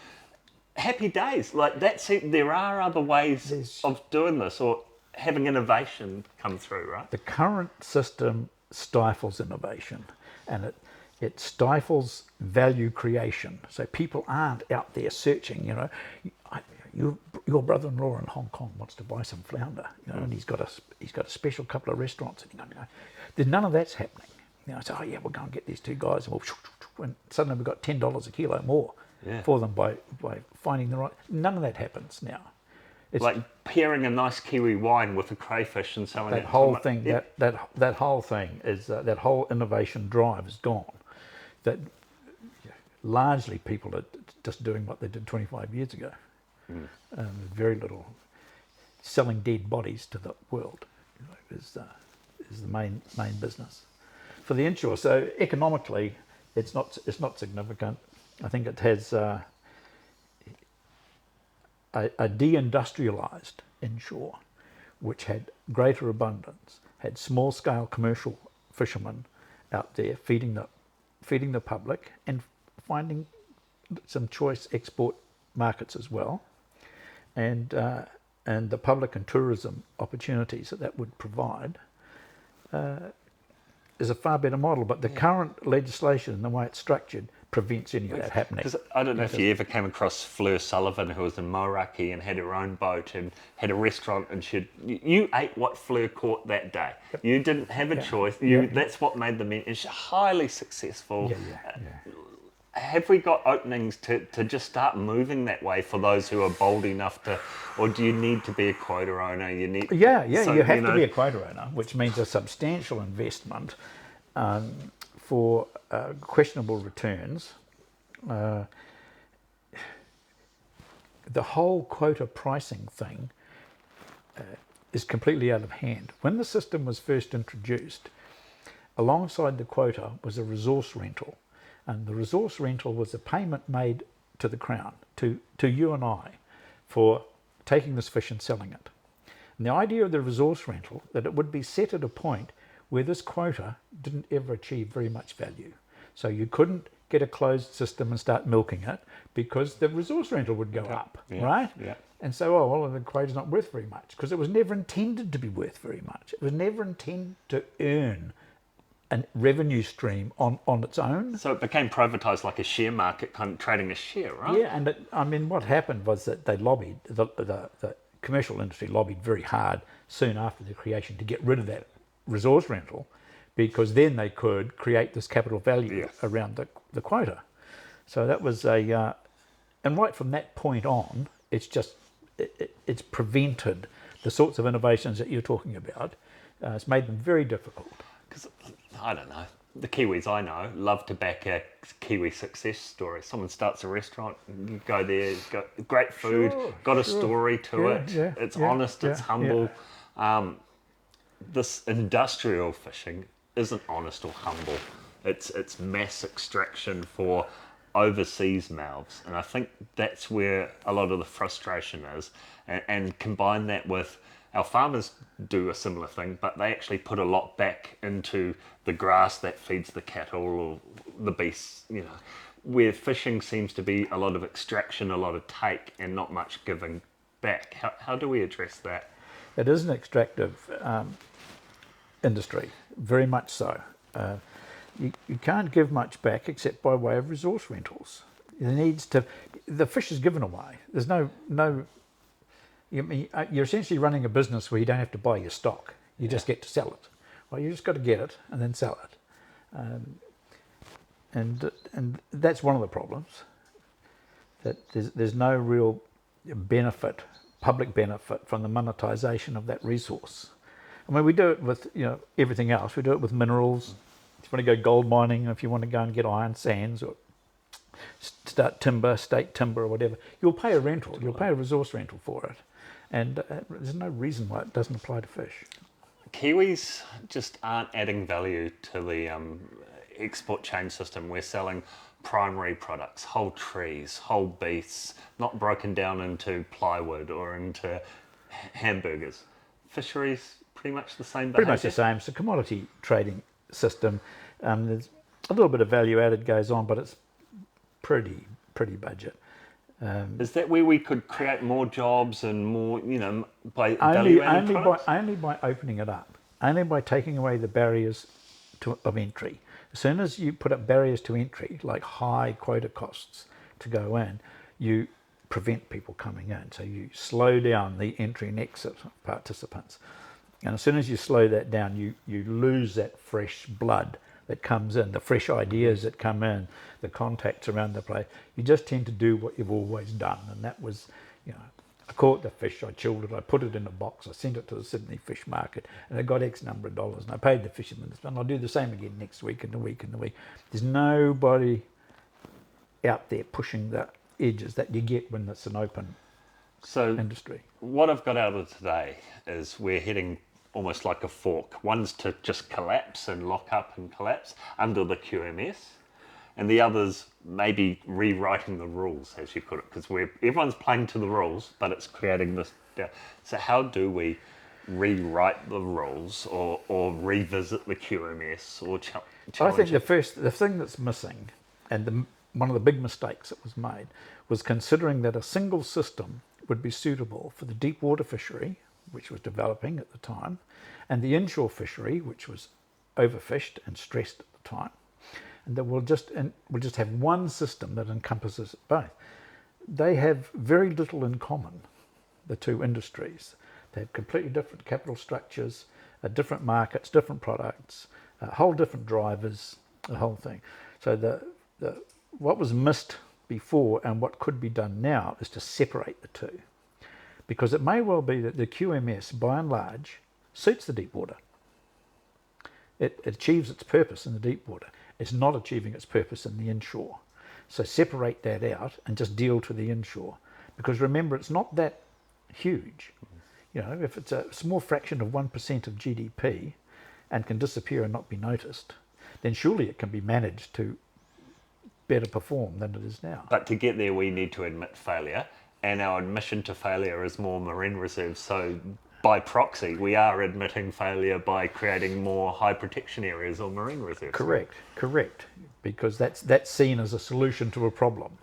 [SPEAKER 1] Happy days. Like, there are other ways of doing this, or having innovation come through, right?
[SPEAKER 2] The current system stifles innovation, and it stifles value creation. So people aren't out there searching. Your brother-in-law in Hong Kong wants to buy some flounder, and he's got a special couple of restaurants, and there's none of that's happening. So we'll go and get these two guys, and suddenly we've got $10 a kilo more for them by finding the right. None of that happens now. It's
[SPEAKER 1] like pairing a nice kiwi wine with a crayfish and selling
[SPEAKER 2] that
[SPEAKER 1] it.
[SPEAKER 2] Whole thing, that whole thing is that whole innovation drive is gone. That largely people are just doing what they did 25 years ago. Very little selling dead bodies to the world is the main business for the inshore. So economically, it's not significant. I think it has a de-industrialized inshore, which had greater abundance, had small-scale commercial fishermen out there feeding the public and finding some choice export markets as well, and the public and tourism opportunities that would provide is a far better model. But the current legislation and the way it's structured prevents any of that happening.
[SPEAKER 1] Because I don't know if you ever came across Fleur Sullivan, who was in Hauraki and had her own boat and had a restaurant, and you ate what Fleur caught that day.
[SPEAKER 2] Yep.
[SPEAKER 1] You didn't have a choice. That's what made the menu. It's highly successful. Have we got openings to just start moving that way for those who are bold enough to, or do you need to be a quota owner? You need
[SPEAKER 2] you have to be a quota owner, which means a substantial investment for questionable returns. The whole quota pricing thing is completely out of hand. When the system was first introduced, alongside the quota was a resource rental. And the resource rental was a payment made to the Crown, to you and I, for taking this fish and selling it. And the idea of the resource rental, that it would be set at a point where this quota didn't ever achieve very much value. So you couldn't get a closed system and start milking it because the resource rental would go up, right?
[SPEAKER 1] Yeah.
[SPEAKER 2] And so, the quota's not worth very much because it was never intended to be worth very much. It was never intended to earn a revenue stream on its own.
[SPEAKER 1] So it became privatised like a share market, kind of trading a share, right?
[SPEAKER 2] Yeah, and what happened was that they lobbied, the commercial industry lobbied very hard soon after the creation to get rid of that resource rental, because then they could create this capital value around the quota. So that was and right from that point on, it's prevented the sorts of innovations that you're talking about. It's made them very difficult.
[SPEAKER 1] Because, I don't know, the Kiwis I know love to back a Kiwi success story. Someone starts a restaurant, you go there, it's got great food, got a story to it, it's honest, it's humble. This industrial fishing isn't honest or humble. It's mass extraction for overseas mouths, and I think that's where a lot of the frustration is. And combine that with our farmers do a similar thing, but they actually put a lot back into the grass that feeds the cattle or the beasts, where fishing seems to be a lot of extraction, a lot of take, and not much giving back. How do we address that?
[SPEAKER 2] It is an extractive industry, very much so. You can't give much back except by way of resource rentals. The fish is given away. There's no. You're essentially running a business where you don't have to buy your stock. You just get to sell it. Well, you just got to get it and then sell it. And that's one of the problems. That there's no real benefit, public benefit, from the monetization of that resource. I mean, we do it with everything else. We do it with minerals. If you want to go gold mining, if you want to go and get iron sands or start state timber or whatever, you'll pay a rental. You'll pay a resource rental for it. And there's no reason why it doesn't apply to fish.
[SPEAKER 1] Kiwis just aren't adding value to the export chain system. We're selling primary products, whole trees, whole beasts, not broken down into plywood or into hamburgers. Fisheries, pretty much the same behaviour.
[SPEAKER 2] Pretty much the same. It's a commodity trading system. There's a little bit of value added goes on, but it's pretty budget.
[SPEAKER 1] Is that where we could create more jobs and more, by value-added products?
[SPEAKER 2] Only by opening it up. Only by taking away the barriers of entry. As soon as you put up barriers to entry, like high quota costs to go in, you prevent people coming in. So you slow down the entry and exit of participants. And as soon as you slow that down, you lose that fresh blood that comes in, the fresh ideas that come in, the contacts around the place. You just tend to do what you've always done. And that was, I caught the fish, I chilled it, I put it in a box, I sent it to the Sydney fish market, and I got X number of dollars, and I paid the fishermen, and I'll do the same again next week and the week and the week. There's nobody out there pushing the edges that you get when it's an open industry.
[SPEAKER 1] What I've got out of today is we're heading almost like a fork. One's to just collapse and lock up and collapse under the QMS, and the other's maybe rewriting the rules, as you put it, because everyone's playing to the rules, but it's creating this. So how do we rewrite the rules or revisit the QMS or challenge
[SPEAKER 2] I think
[SPEAKER 1] it?
[SPEAKER 2] the thing that's missing, and one of the big mistakes that was made, was considering that a single system would be suitable for the deep water fishery, which was developing at the time, and the inshore fishery, which was overfished and stressed at the time. and that we'll just have one system that encompasses both. They have very little in common, the two industries. They have completely different capital structures, different markets, different products, whole different drivers, the whole thing. So what was missed before and what could be done now is to separate the two. Because it may well be that the QMS, by and large, suits the deep water. It achieves its purpose in the deep water. It's not achieving its purpose in the inshore. So separate that out and just deal to the inshore. Because remember, it's not that huge. You know, if it's a small fraction of 1% of GDP and can disappear and not be noticed, then surely it can be managed to better perform than it is now.
[SPEAKER 1] But to get there, we need to admit failure, and our admission to failure is more marine reserves. So by proxy, we are admitting failure by creating more high protection areas or marine reserves.
[SPEAKER 2] Correct. Because that's seen as a solution to a problem.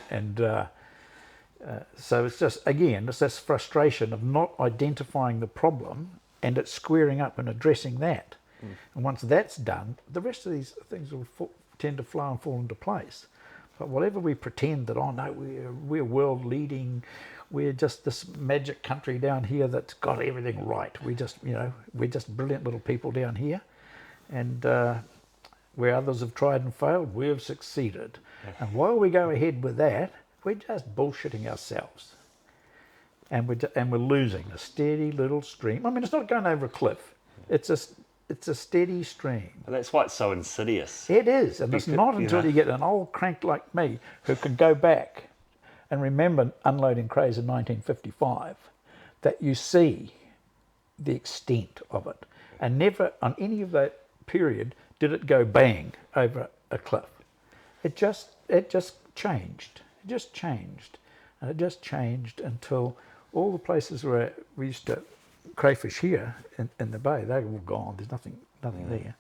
[SPEAKER 2] And so it's just, again, it's this frustration of not identifying the problem and it's squaring up and addressing that. And once that's done, the rest of these things will tend to flow and fall into place. But whatever we pretend that, oh no, we're world leading, we're just this magic country down here that's got everything right. We're just brilliant little people down here. And where others have tried and failed, we've succeeded. And while we go ahead with that, we're just bullshitting ourselves. And we're losing a steady little stream. I mean, it's not going over a cliff. It's a steady stream.
[SPEAKER 1] And that's why it's so insidious.
[SPEAKER 2] It is, and it's not until you get an old crank like me who can go back and remember unloading crays in 1955 that you see the extent of it. And never on any of that period did it go bang over a cliff. It just changed. It just changed. And it just changed until all the places where we used to crayfish here in the bay, they're all gone. There's nothing there.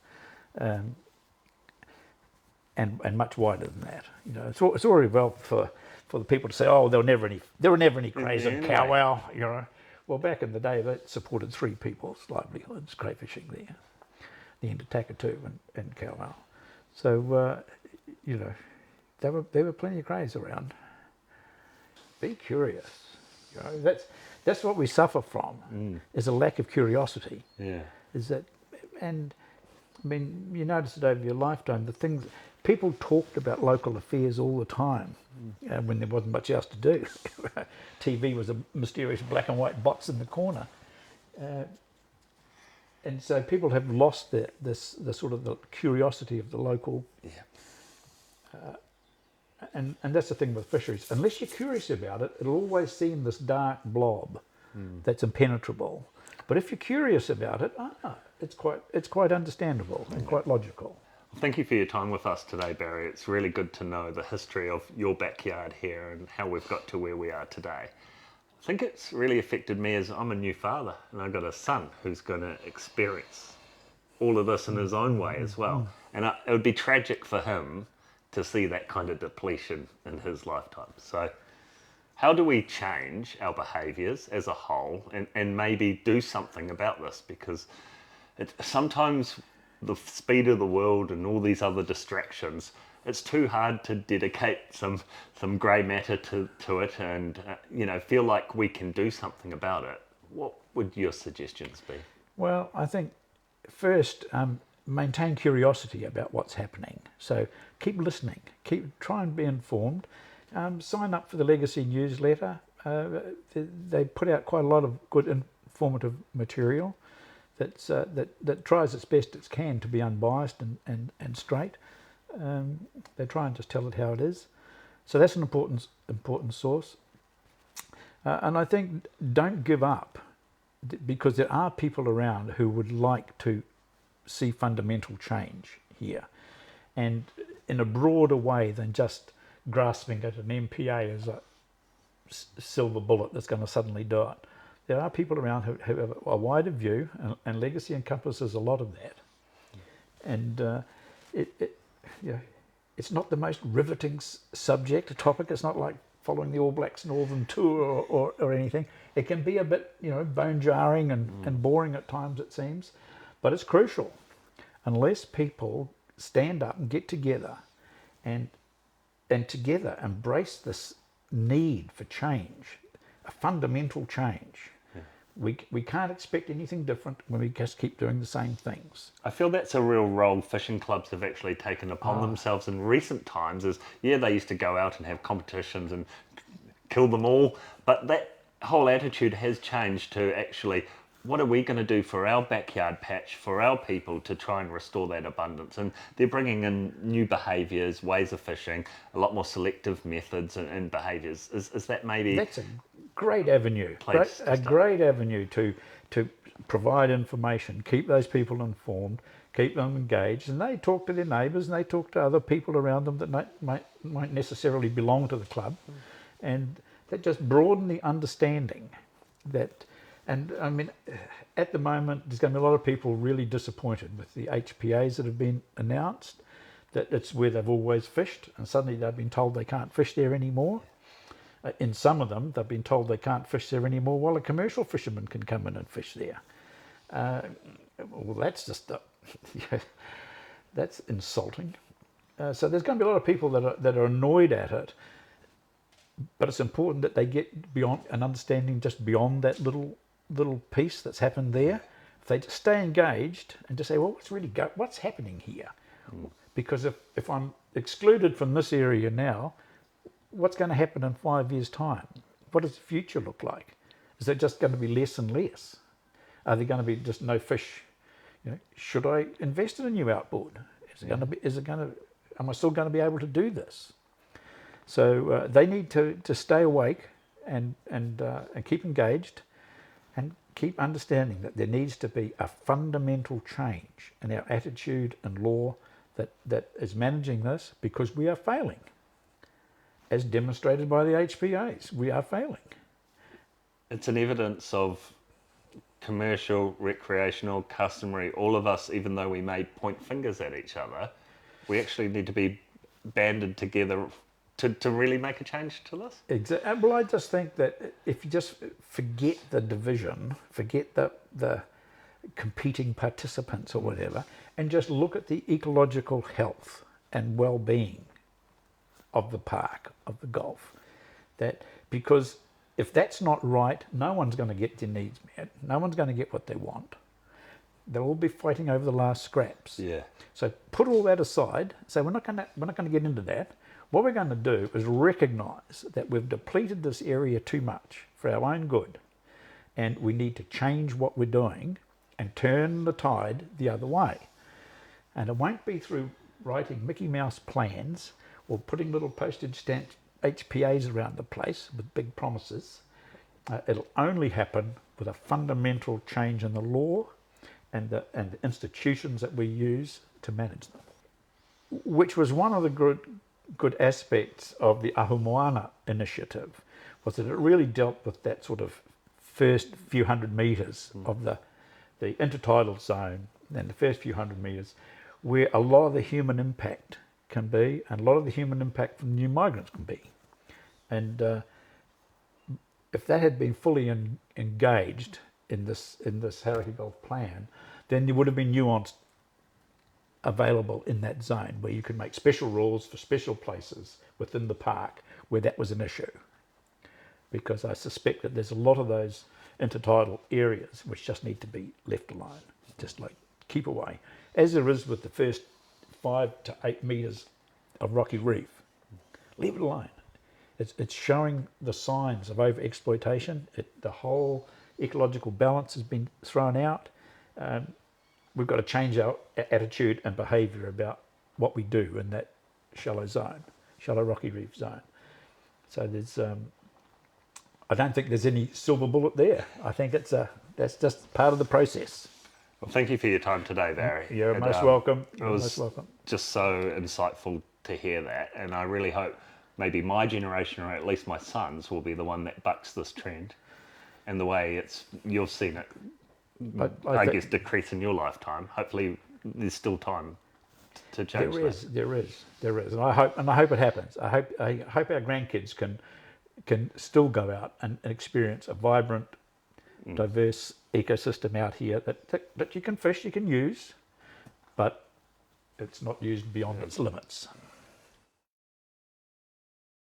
[SPEAKER 2] And much wider than that. You know, it's already well for the people to say, oh, there were never any crays in Kowau, you know. Well, back in the day, that supported 3 people's livelihoods, crayfishing there, the end of Takatu and Kowau. So, you know, there were plenty of crays around. Be curious. You know, that's what we suffer from, is a lack of curiosity.
[SPEAKER 1] Yeah.
[SPEAKER 2] Is that, and I mean, you notice it over your lifetime, the things, people talked about local affairs all the time when there wasn't much else to do. TV was a mysterious black and white box in the corner. And so people have lost the sort of the curiosity of the local.
[SPEAKER 1] Yeah.
[SPEAKER 2] And that's the thing with fisheries. Unless you're curious about it, it'll always seem this dark blob that's impenetrable. But if you're curious about it, it's quite understandable and quite logical.
[SPEAKER 1] Thank you for your time with us today, Barry. It's really good to know the history of your backyard here and how we've got to where we are today. I think it's really affected me as I'm a new father and I've got a son who's going to experience all of this in his own way as well. And it would be tragic for him to see that kind of depletion in his lifetime. So how do we change our behaviours as a whole and maybe do something about this? Because sometimes the speed of the world and all these other distractions, it's too hard to dedicate some grey matter to it and feel like we can do something about it. What would your suggestions be?
[SPEAKER 2] Well, I think first, maintain curiosity about what's happening. So keep listening, try and be informed. Sign up for the Legacy newsletter. They put out quite a lot of good informative material that tries its best it can to be unbiased and straight. They try and just tell it how it is. So that's an important source. And I think don't give up, because there are people around who would like to see fundamental change here, and in a broader way than just grasping at an MPA as a silver bullet that's going to suddenly do it. There are people around who have a wider view, and Legacy encompasses a lot of that. And it's not the most riveting topic. It's not like following the All Blacks Northern Tour or anything. It can be a bit, bone jarring and boring at times, it seems, but it's crucial. Unless people stand up and get together and together embrace this need for change, a fundamental change. We can't expect anything different when we just keep doing the same things.
[SPEAKER 1] I feel that's a real role fishing clubs have actually taken upon themselves in recent times. Is they used to go out and have competitions and kill them all, but that whole attitude has changed to actually, what are we going to do for our backyard patch, for our people, to try and restore that abundance? And they're bringing in new behaviours, ways of fishing, a lot more selective methods and behaviours. Is that maybe...
[SPEAKER 2] That's a great avenue, great avenue to provide information, keep those people informed, keep them engaged, and they talk to their neighbours and they talk to other people around them that might necessarily belong to the club, and that just broaden the understanding that. And I mean, at the moment, there's going to be a lot of people really disappointed with the HPAs that have been announced, that it's where they've always fished, and suddenly they've been told they can't fish there anymore. In some of them, they've been told they can't fish there anymore, while a commercial fisherman can come in and fish there. Well, that's just that's insulting. So there's going to be a lot of people that are annoyed at it, but it's important that they get beyond an understanding, just beyond that little piece that's happened there. If they just stay engaged and just say, well, what's happening here? Because if I'm excluded from this area now, what's going to happen in 5 years' time? What does the future look like? Is it just going to be less and less? Are there going to be just no fish? Should I invest in a new outboard? Am I still going to be able to do this? So they need to stay awake and keep engaged, and keep understanding that there needs to be a fundamental change in our attitude and law that is managing this, because we are failing. As demonstrated by the HPAs, we are failing.
[SPEAKER 1] It's an evidence of commercial, recreational, customary, all of us, even though we may point fingers at each other, we actually need to be banded together to really make a change to this.
[SPEAKER 2] Exactly. Well, I just think that if you just forget the division, forget the competing participants or whatever, and just look at the ecological health and well-being of the park, of the Gulf, because if that's not right, no one's going to get their needs met. No one's going to get what they want. They'll all be fighting over the last scraps.
[SPEAKER 1] Yeah.
[SPEAKER 2] So put all that aside. Say we're not going to get into that. What we're going to do is recognise that we've depleted this area too much for our own good, and we need to change what we're doing and turn the tide the other way. And it won't be through writing Mickey Mouse plans or putting little postage stamp HPAs around the place with big promises. It'll only happen with a fundamental change in the law and the institutions that we use to manage them, which was one of the good aspects of the Ahumoana initiative, was that it really dealt with that sort of first few hundred metres of the intertidal zone, and the first few hundred metres, where a lot of the human impact can be, and a lot of the human impact from new migrants can be. And if that had been fully engaged in this Hauraki Gulf plan, then there would have been nuance available in that zone, where you could make special rules for special places within the park where that was an issue. Because I suspect that there's a lot of those intertidal areas which just need to be left alone, just like keep away, as there is with the first 5 to 8 metres of rocky reef. Leave it alone. It's showing the signs of over-exploitation. The whole ecological balance has been thrown out. We've got to change our attitude and behaviour about what we do in that shallow rocky reef zone. So there's, I don't think there's any silver bullet there. I think that's just part of the process.
[SPEAKER 1] Well, thank you for your time today, Barry.
[SPEAKER 2] You're most welcome.
[SPEAKER 1] It was just so insightful to hear that, and I really hope maybe my generation, or at least my sons, will be the one that bucks this trend, and the way you've seen it, I guess, decrease in your lifetime. Hopefully, there's still time to change.
[SPEAKER 2] There is, and I hope it happens. I hope our grandkids can still go out and experience a vibrant, diverse ecosystem out here that you can fish, you can use, but it's not used beyond its limits.